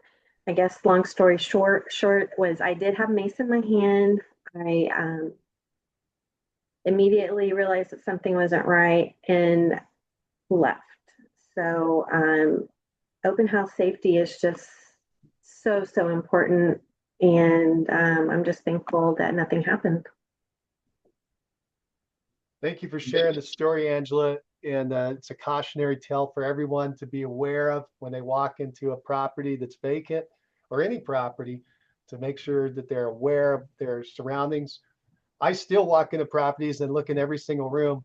I guess long story short was I did have mace in my hand. I immediately realized that something wasn't right and left. So open house safety is just so important, and I'm just thankful that nothing happened. Thank you for sharing the story, Angela. And it's a cautionary tale for everyone to be aware of when they walk into a property that's vacant or any property, to make sure that they're aware of their surroundings. I still walk into properties and look in every single room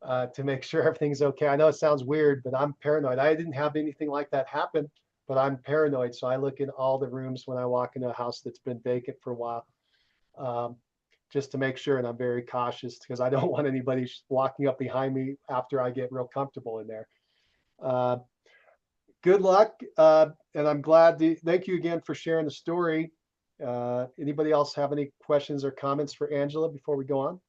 to make sure everything's okay. I know it sounds weird, but I'm paranoid. I didn't have anything like that happen, but I'm paranoid. So I look in all the rooms when I walk into a house that's been vacant for a while. Just to make sure, and I'm very cautious because I don't want anybody walking up behind me after I get real comfortable in there. Good luck, and I'm glad thank you again for sharing the story. Anybody else have any questions or comments for Angela before we go on?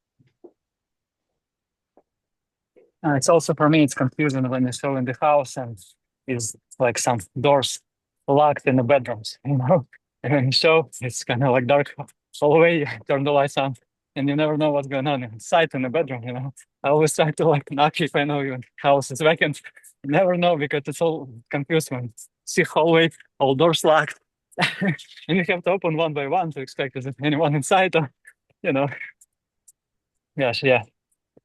It's also for me, it's confusing when you show in the house and is like some doors locked in the bedrooms, you know. And when you show, it's kind of like dark hallway, you turn the lights on, and you never know what's going on inside in the bedroom, you know. I always try to like knock if I know your house is vacant. You never know because it's all confused when you see hallway, all doors locked, and you have to open one by one to expect is there anyone inside, or, you know. Yes, yeah.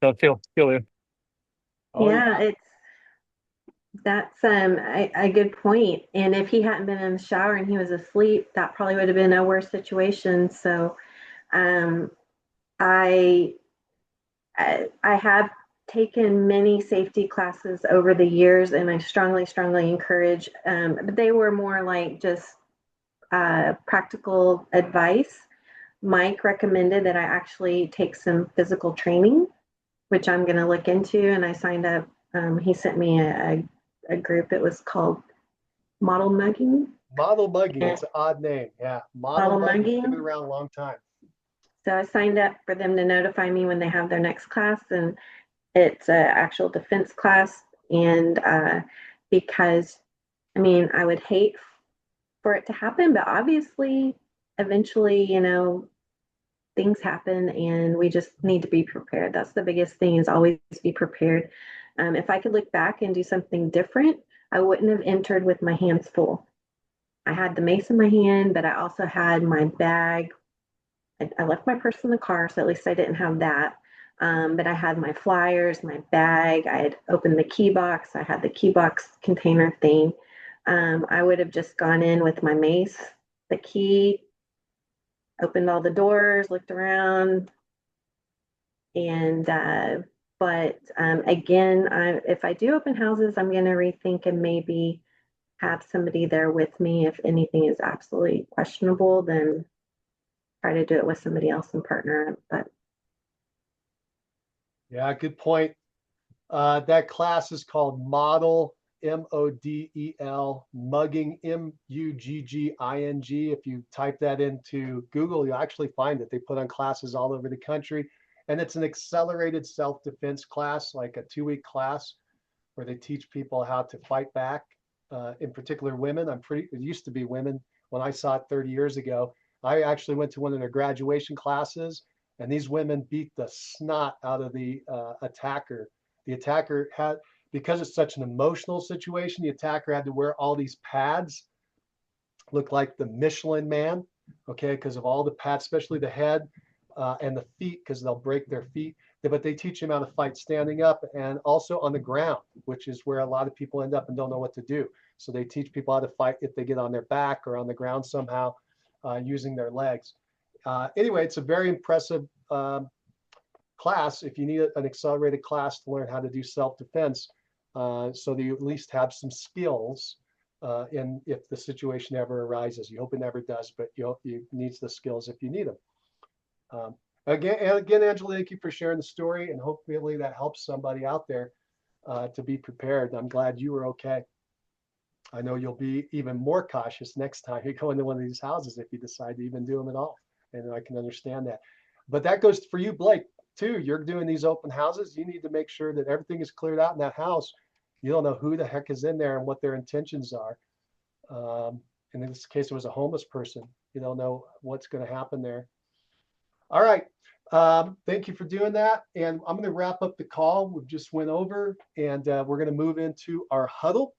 So feel you. Oh, Yeah, that's a good point. And if he hadn't been in the shower and he was asleep, that probably would have been a worse situation. So um, I I have taken many safety classes over the years, and I strongly encourage. But they were more like just practical advice. Mike recommended that I actually take some physical training, which I'm going to look into. And I signed up. He sent me a group. It was called Model Mugging. Model mugging. It's an odd name. Yeah, model mugging. Been around a long time. So I signed up for them to notify me when they have their next class, and it's an actual defense class. And because, I mean, I would hate for it to happen, but obviously, eventually, you know, things happen, and we just need to be prepared. That's the biggest thing, is always be prepared. If I could look back and do something different, I wouldn't have entered with my hands full. I had the mace in my hand, but I also had my bag. I left my purse in the car, so at least I didn't have that. But I had my flyers, my bag. I had opened the key box. I had the key box container thing. I would have just gone in with my mace, the key, opened all the doors, looked around, and but again, if I do open houses, I'm going to rethink and maybe have somebody there with me. If anything is absolutely questionable, then try to do it with somebody else and partner. But yeah, good point. That class is called Model, MODEL, mugging, MUGGING. If you type that into Google, you'll actually find it. They put on classes all over the country. And it's an accelerated self-defense class, like a 2-week class where they teach people how to fight back, in particular women. It used to be women when I saw it 30 years ago. I actually went to one of their graduation classes, and these women beat the snot out of the attacker. The attacker had, because it's such an emotional situation, the attacker had to wear all these pads, look like the Michelin Man, okay, because of all the pads, especially the head and the feet, because they'll break their feet. But they teach them how to fight standing up and also on the ground, which is where a lot of people end up and don't know what to do. So they teach people how to fight if they get on their back or on the ground somehow using their legs. Anyway, it's a very impressive class, if you need an accelerated class to learn how to do self-defense, so that you at least have some skills in if the situation ever arises. You hope it never does, but you need the skills if you need them. Again, Angela, thank you for sharing the story, and hopefully that helps somebody out there to be prepared. I'm glad you were okay. I know you'll be even more cautious next time you go into one of these houses if you decide to even do them at all. And I can understand that. But that goes for you, Blake, too. You're doing these open houses. You need to make sure that everything is cleared out in that house. You don't know who the heck is in there and what their intentions are. And in this case, it was a homeless person. You don't know what's going to happen there. All right. Thank you for doing that. And I'm going to wrap up the call. We just went over, and we're going to move into our huddle.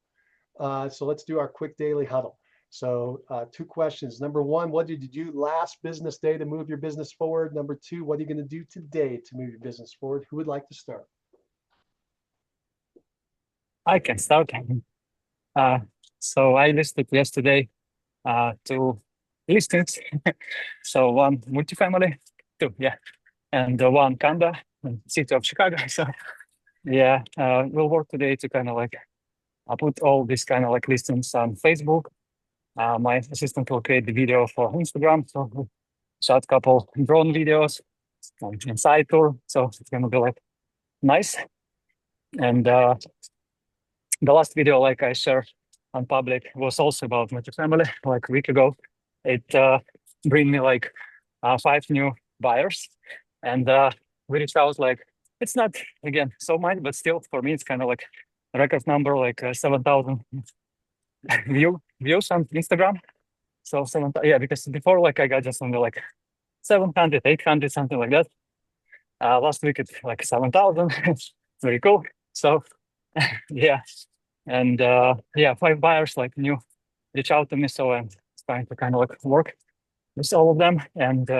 So let's do our quick daily huddle. So 2 questions. Number 1, what did you do last business day to move your business forward? Number 2, what are you going to do today to move your business forward? Who would like to start? I can start. So I listed yesterday 2 listings. So 1 multifamily, 2, yeah, and 1 condo in city of Chicago. So yeah, we'll work today to kind of like put all these kind of like listings on Facebook. My assistant will create the video for Instagram. So we shot a couple drone videos and side tour. So it's gonna be like nice. And the last video, like I shared on public, was also about multifamily like a week ago. It bring me like 5 new buyers, and we reached out like, it's not again so much, but still for me it's kind of like a record number, like 7,000 views on Instagram. So 7,000, yeah, because before like I got just only like 700, 800, something like that. Last week it's like 7,000. It's very cool. So yeah, and yeah, 5 buyers like new reach out to me, so I'm trying to kind of like work with all of them. And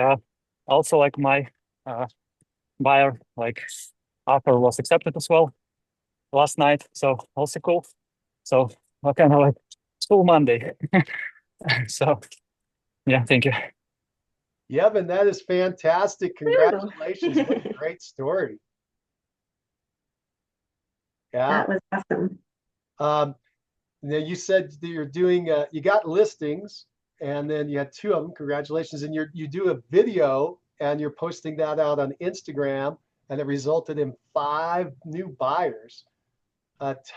also like my buyer like offer was accepted as well last night, so also cool. So what kind of like school Monday. So yeah, thank you. Yevon, that is fantastic. Congratulations. What a great story. Yeah. That was awesome. Now you said that you're doing, you got listings, and then you had 2 of them. Congratulations. And you do a video, and you're posting that out on Instagram, and it resulted in 5 new buyers.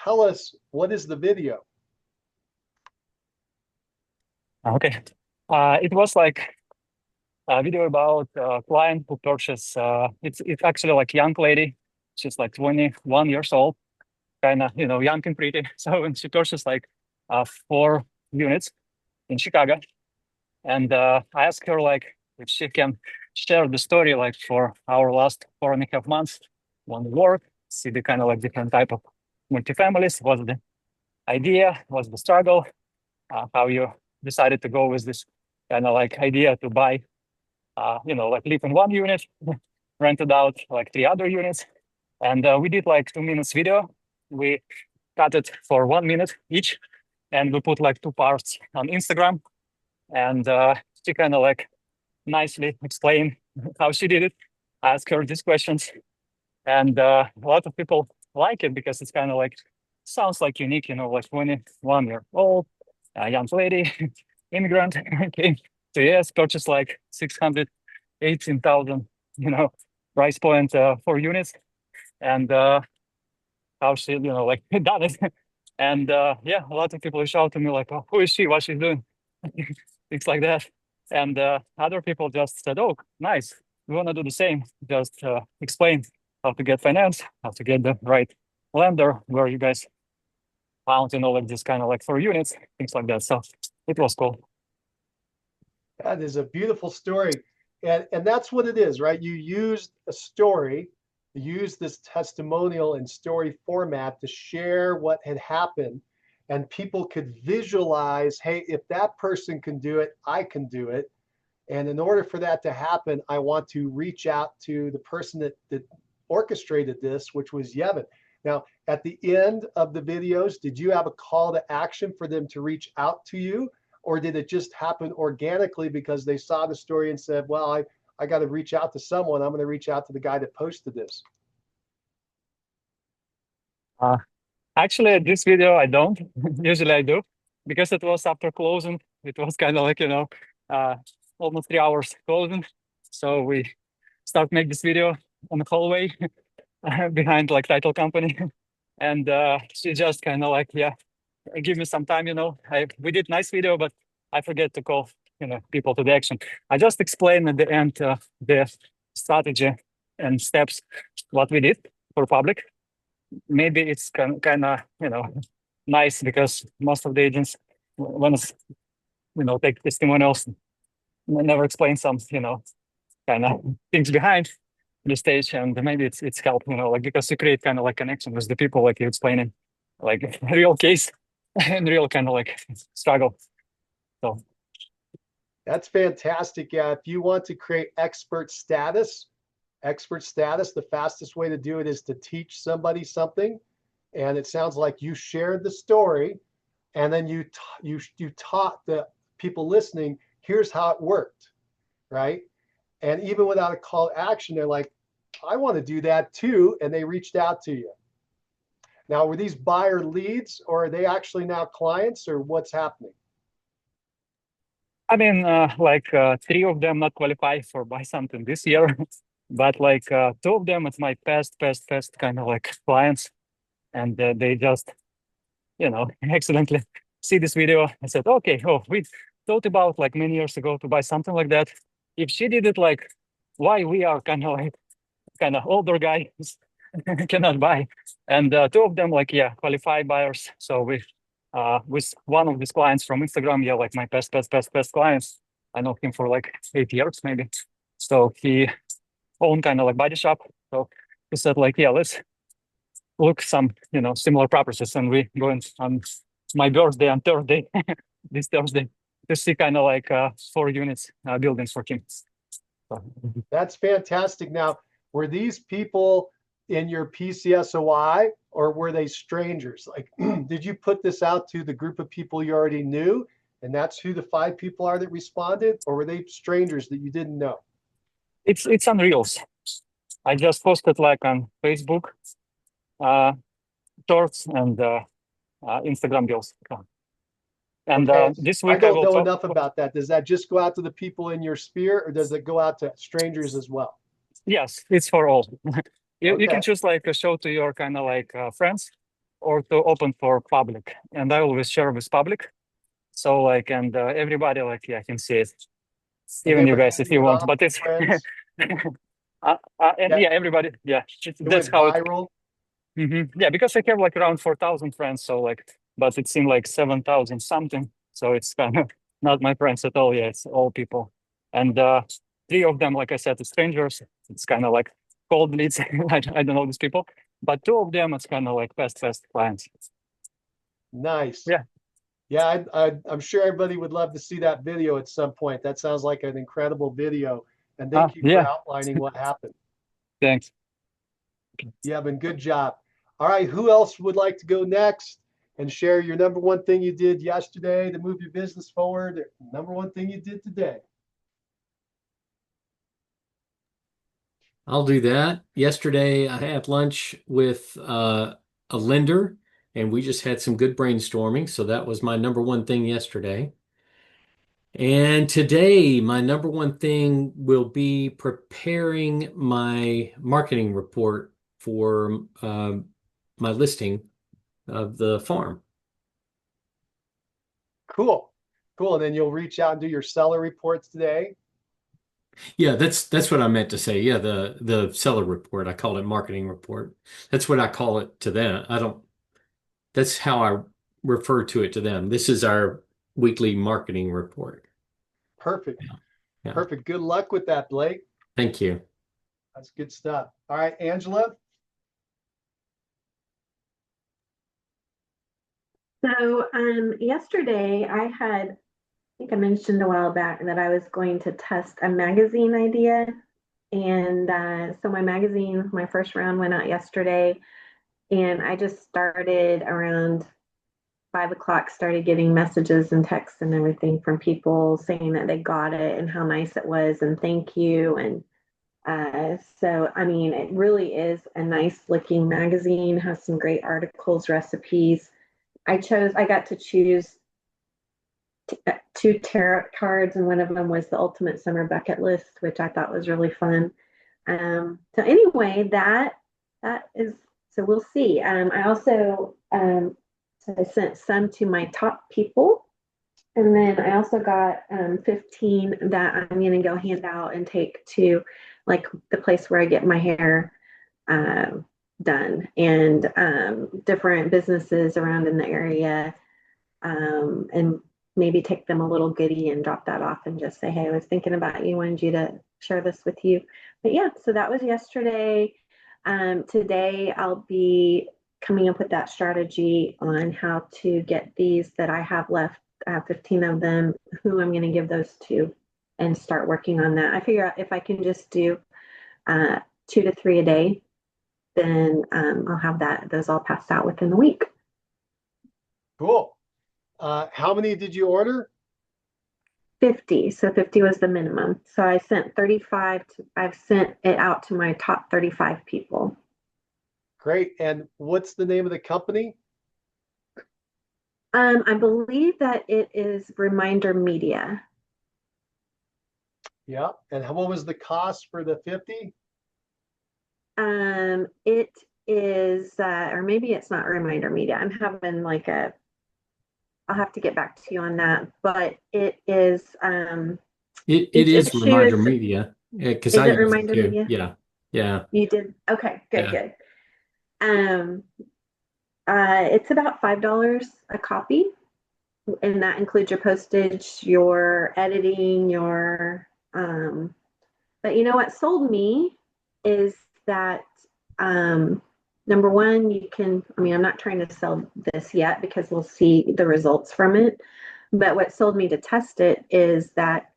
Tell us, what is the video? Okay. It was like a video about a client who purchased, it's actually like young lady. She's like 21 years old, kind of, you know, young and pretty. So when she purchased like 4 units in Chicago, and I asked her like if she can share the story like for our last 4.5 months when we work, see the kind of like different type of multifamilies, what's the idea, what's the struggle, how you decided to go with this kind of like idea to buy, you know, like live in 1 unit, rented out like 3 other units. And we did like 2 minutes video. We cut it for 1 minute each, and we put like 2 parts on Instagram. And she kind of like nicely explained how she did it. I asked her these questions, and a lot of people like it because it's kind of like sounds like unique, you know, like 21-year-old young lady, immigrant, came to US, purchased like 618,000, you know, price point 4 units, and how she, you know, like done it. And yeah, a lot of people reach out to me like, oh, who is she? What she's doing? Things like that. And other people just said, oh, nice. We want to do the same. Just explain how to get finance, how to get the right lender, where you guys found, you know, like this kind of like 4 units, things like that. So it was cool. That is a beautiful story. And that's what it is, right? You used a story, you used this testimonial and story format to share what had happened, and people could visualize, hey, if that person can do it, I can do it. And in order for that to happen, I want to reach out to the person that orchestrated this, which was Yevon. Now, at the end of the videos, did you have a call to action for them to reach out to you? Or did it just happen organically because they saw the story and said, well, I got to reach out to someone. I'm going to reach out to the guy that posted this. Actually, this video I don't. Usually I do, because it was after closing. It was kind of like, almost 3 hours closing. So we start make this video on the hallway behind like title company. And she just kind of like, yeah, give me some time, we did nice video, but I forget to call, people to the action. I just explained at the end the strategy and steps, what we did for public. Maybe it's kind of, nice, because most of the agents want to, take testimonials, never explain some, kind of things behind the stage, and maybe it's help, like, because you create kind of like connection with the people, like you explaining, like real case and real kind of like struggle. So That's fantastic. Yeah, if you want to create expert status, the fastest way to do it is to teach somebody something. And it sounds like you shared the story, and then you taught the people listening, here's how it worked, right? And even without a call to action, they're like, I want to do that too. And they reached out to you. Now, were these buyer leads, or are they actually now clients, or what's happening? I mean, like 3 of them not qualify for buy something this year, but like 2 of them, it's my past kind of like clients, and they just, accidentally see this video and said, okay, we thought about like many years ago to buy something like that. If she did it, like, why we are kind of older guys cannot buy? And 2 of them, like, yeah, qualified buyers. So we with one of these clients from Instagram, yeah, like my best clients. I know him for like 8 years maybe. So he owned kind of like body shop. So he said like, yeah, let's look some, similar properties. And we going on my birthday on Thursday, this Thursday, to see kind of like 4 units buildings for him. So, That's fantastic. Now, were these people in your PCSOI, or were they strangers? Like, did you put this out to the group of people you already knew, and that's who the 5 people are that responded, or were they strangers that you didn't know? it's on Reels. I just posted like on Facebook, shorts, and Instagram Reels. And Okay. this I week don't know talk. enough about that. Does that just go out to the people in your sphere, or does it go out to strangers as well? Yes, it's for all. You can Okay. choose like a show to your kind of like friends, or to open for public. And I always share with public. So like, and everybody like, yeah, can see it. Have Even you you ever guys, had if any you want. But anonymous it's friends and that yeah, everybody, yeah, it that's went how it. viral? Yeah, because I have like around 4,000 friends. So like, but it seemed like 7,000 something. So it's kind of not my friends at all. Yeah, it's all people. And 3 of them, like I said, are strangers. It's kind of like cold leads. I don't know these people. But 2 of them, it's kind of like fast clients. Nice. Yeah. Yeah, I'm sure everybody would love to see that video at some point. That sounds like an incredible video. And thank you for Yeah. outlining what happened. Thanks. Yeah, been good job. All right, who else would like to go next and share your number one thing you did yesterday to move your business forward? Or number one thing you did today? I'll do that. Yesterday, I had lunch with a lender, and we just had some good brainstorming. So that was my number one thing yesterday. And today, my number one thing will be preparing my marketing report for my listing of the farm. Cool. Cool. And then you'll reach out and do your seller reports today. Yeah, that's what I meant to say. Yeah, the seller report. I called it marketing report. That's what I call it to them. I don't. That's how I refer to it to them. This is our weekly marketing report. Perfect. Yeah. Yeah. Perfect. Good luck with that, Blake. Thank you. That's good stuff. All right, Angela. So yesterday I think I mentioned a while back that I was going to test a magazine idea. And so my first round went out yesterday, and I just started around 5 o'clock, started getting messages and texts and everything from people saying that they got it and how nice it was and thank you. And so, I mean, it really is a nice looking magazine, has some great articles, recipes. I got to choose two tarot cards, and one of them was the ultimate summer bucket list, which I thought was really fun. So anyway, that is, so we'll see. I also so I sent some to my top people, and then I also got 15 that I'm going to go hand out and take to like the place where I get my hair uh, done, and different businesses around in the area, and maybe take them a little goodie and drop that off and just say, hey, I was thinking about you, wanted you to share this with you. But yeah, so that was yesterday. Today I'll be coming up with that strategy on how to get these that I have left. I have 15 of them, who I'm going to give those to, and start working on that. I figure out if I can just do 2 to 3 a day, then I'll have those all passed out within the week. Cool. How many did you order? 50. So 50 was the minimum. So I sent 35 I've sent it out to my top 35 people. Great. And what's the name of the company? I believe that it is Reminder Media. Yeah. And what was the cost for the 50? It is, or maybe it's not Reminder Media. I'm having like I'll have to get back to you on that, but it is, It each is issue Reminder is Media because is I it use it Reminder too. Media? Yeah. Yeah. You did? Okay, good, Yeah. good. Um, it's about $5 a copy, and that includes your postage, your editing, but you know what sold me is that, number one, I mean, I'm not trying to sell this yet because we'll see the results from it. But what sold me to test it is that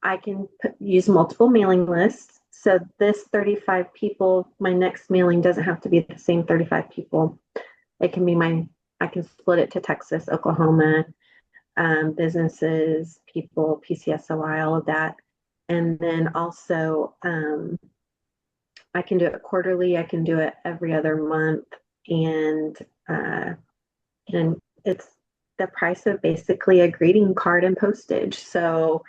I can use multiple mailing lists. So this 35 people, my next mailing doesn't have to be the same 35 people. It can be I can split it to Texas, Oklahoma, businesses, people, PCSOI, all of that. And then also, I can do it quarterly. I can do it every other month, and uh, and it's the price of basically a greeting card and postage. So,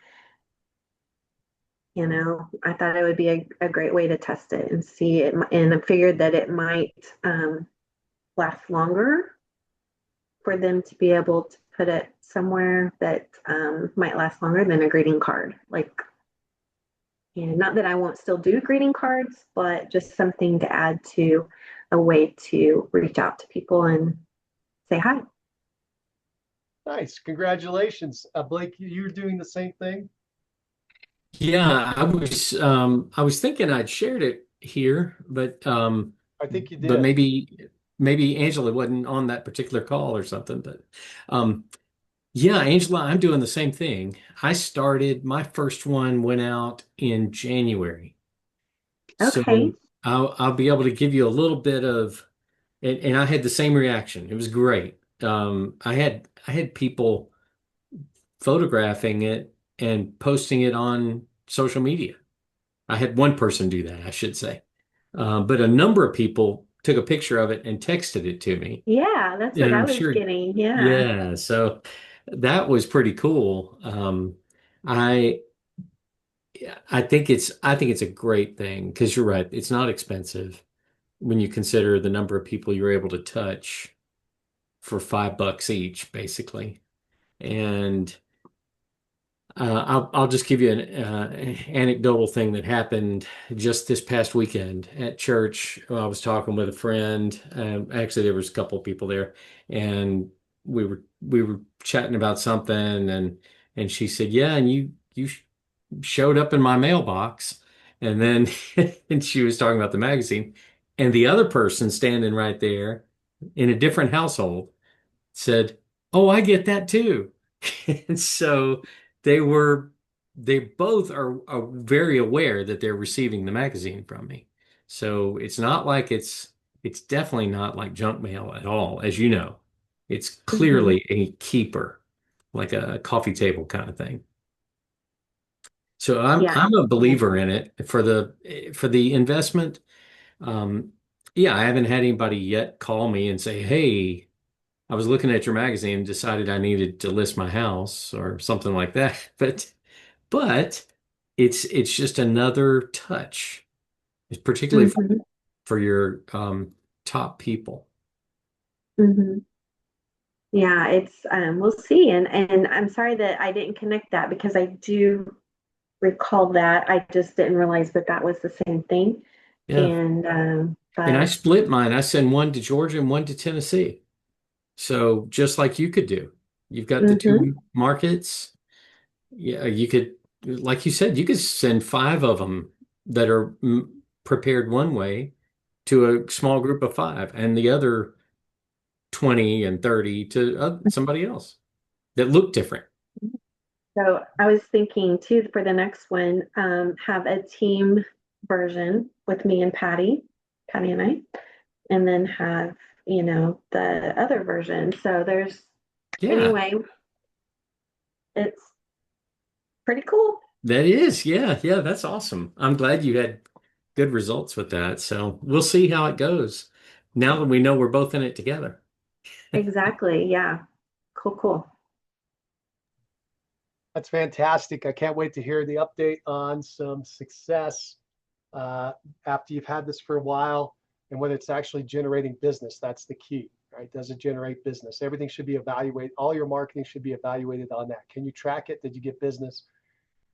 I thought it would be a great way to test it and see it, and I figured that it might last longer for them to be able to put it somewhere that might last longer than a greeting card. Like, not that I won't still do greeting cards, but just something to add to a way to reach out to people and say hi. Nice. Congratulations. Blake, you're doing the same thing? Yeah, I was thinking I'd shared it here, I think you but did. maybe Angela wasn't on that particular call or something. But yeah, Angela, I'm doing the same thing. My first one went out in January. Okay. So I'll be able to give you a little bit of, and I had the same reaction. It was great. I had people photographing it and posting it on social media. I had one person do that, I should say. But a number of people took a picture of it and texted it to me. Yeah, that's what And I I'm was sure, getting. Yeah. yeah, so that was pretty cool. I I think it's a great thing because you're right. It's not expensive when you consider the number of people you're able to touch for $5 each, basically. And I'll just give you an anecdotal thing that happened just this past weekend at church. I was talking with a friend. Actually, there was a couple of people there, and we were chatting about something, and she said, "Yeah, and you showed up in my mailbox," and then and she was talking about the magazine, and the other person standing right there in a different household said, "Oh, I get that too." And so they were, they both are very aware that they're receiving the magazine from me. So it's not like it's definitely not like junk mail at all, as you know. It's Mhm. clearly a keeper, like a coffee table kind of thing. So Yeah. I'm a believer in it for the investment. Um, yeah, I haven't had anybody yet call me and say, "Hey, I was looking at your magazine and decided I needed to list my house or something like that." But it's just another touch, it's particularly Mhm. for your top people. Mhm. Yeah, it's we'll see. And I'm sorry that I didn't connect that because I do recall that. I just didn't realize that that was the same thing. Yeah. And And I but split mine. I send one to Georgia and one to Tennessee. So just like you could do, you've got the mhm. two markets. Yeah, you could, like you said, you could send five of them that are prepared one way to a small group of five, and the other 20 and 30 to somebody else that look different. So I was thinking too for the next one, have a team version with me and Patty and I, and then have, the other version. So there's Yeah, anyway, it's pretty cool. that is. Yeah, yeah, that's awesome. I'm glad you had good results with that. So we'll see how it goes now that we know we're both in it together. Exactly. Yeah. Cool, cool. That's fantastic. I can't wait to hear the update on some success uh, after you've had this for a while and whether it's actually generating business. That's the key, right? Does it generate business? Everything should be evaluated. All your marketing should be evaluated on that. Can you track it? Did you get business?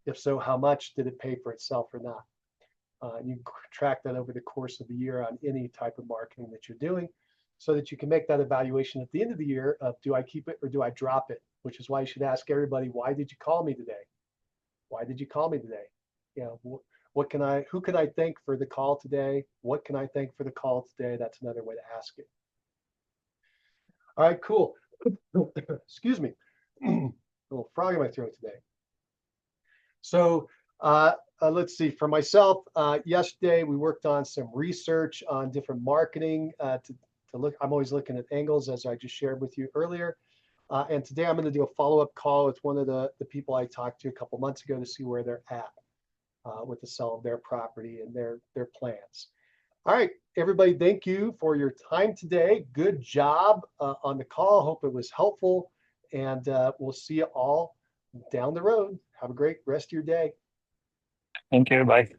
If so, how much? Did it pay for itself or not? You track that over the course of the year on any type of marketing that you're doing so that you can make that evaluation at the end of the year of do I keep it or do I drop it? Which is why you should ask everybody, why did you call me today? Why did you call me today? You know, who can I thank for the call today? What can I thank for the call today? That's another way to ask it. All right, cool. Excuse me. A little frog in my throat today. So let's see. For myself, yesterday we worked on some research on different marketing to look. I'm always looking at angles, as I just shared with you earlier. And today I'm going to do a follow-up call with one of the people I talked to a couple months ago to see where they're at with the sale of their property and their plans. All right, everybody, thank you for your time today. Good job on the call. Hope it was helpful. And we'll see you all down the road. Have a great rest of your day. Thank you. Bye.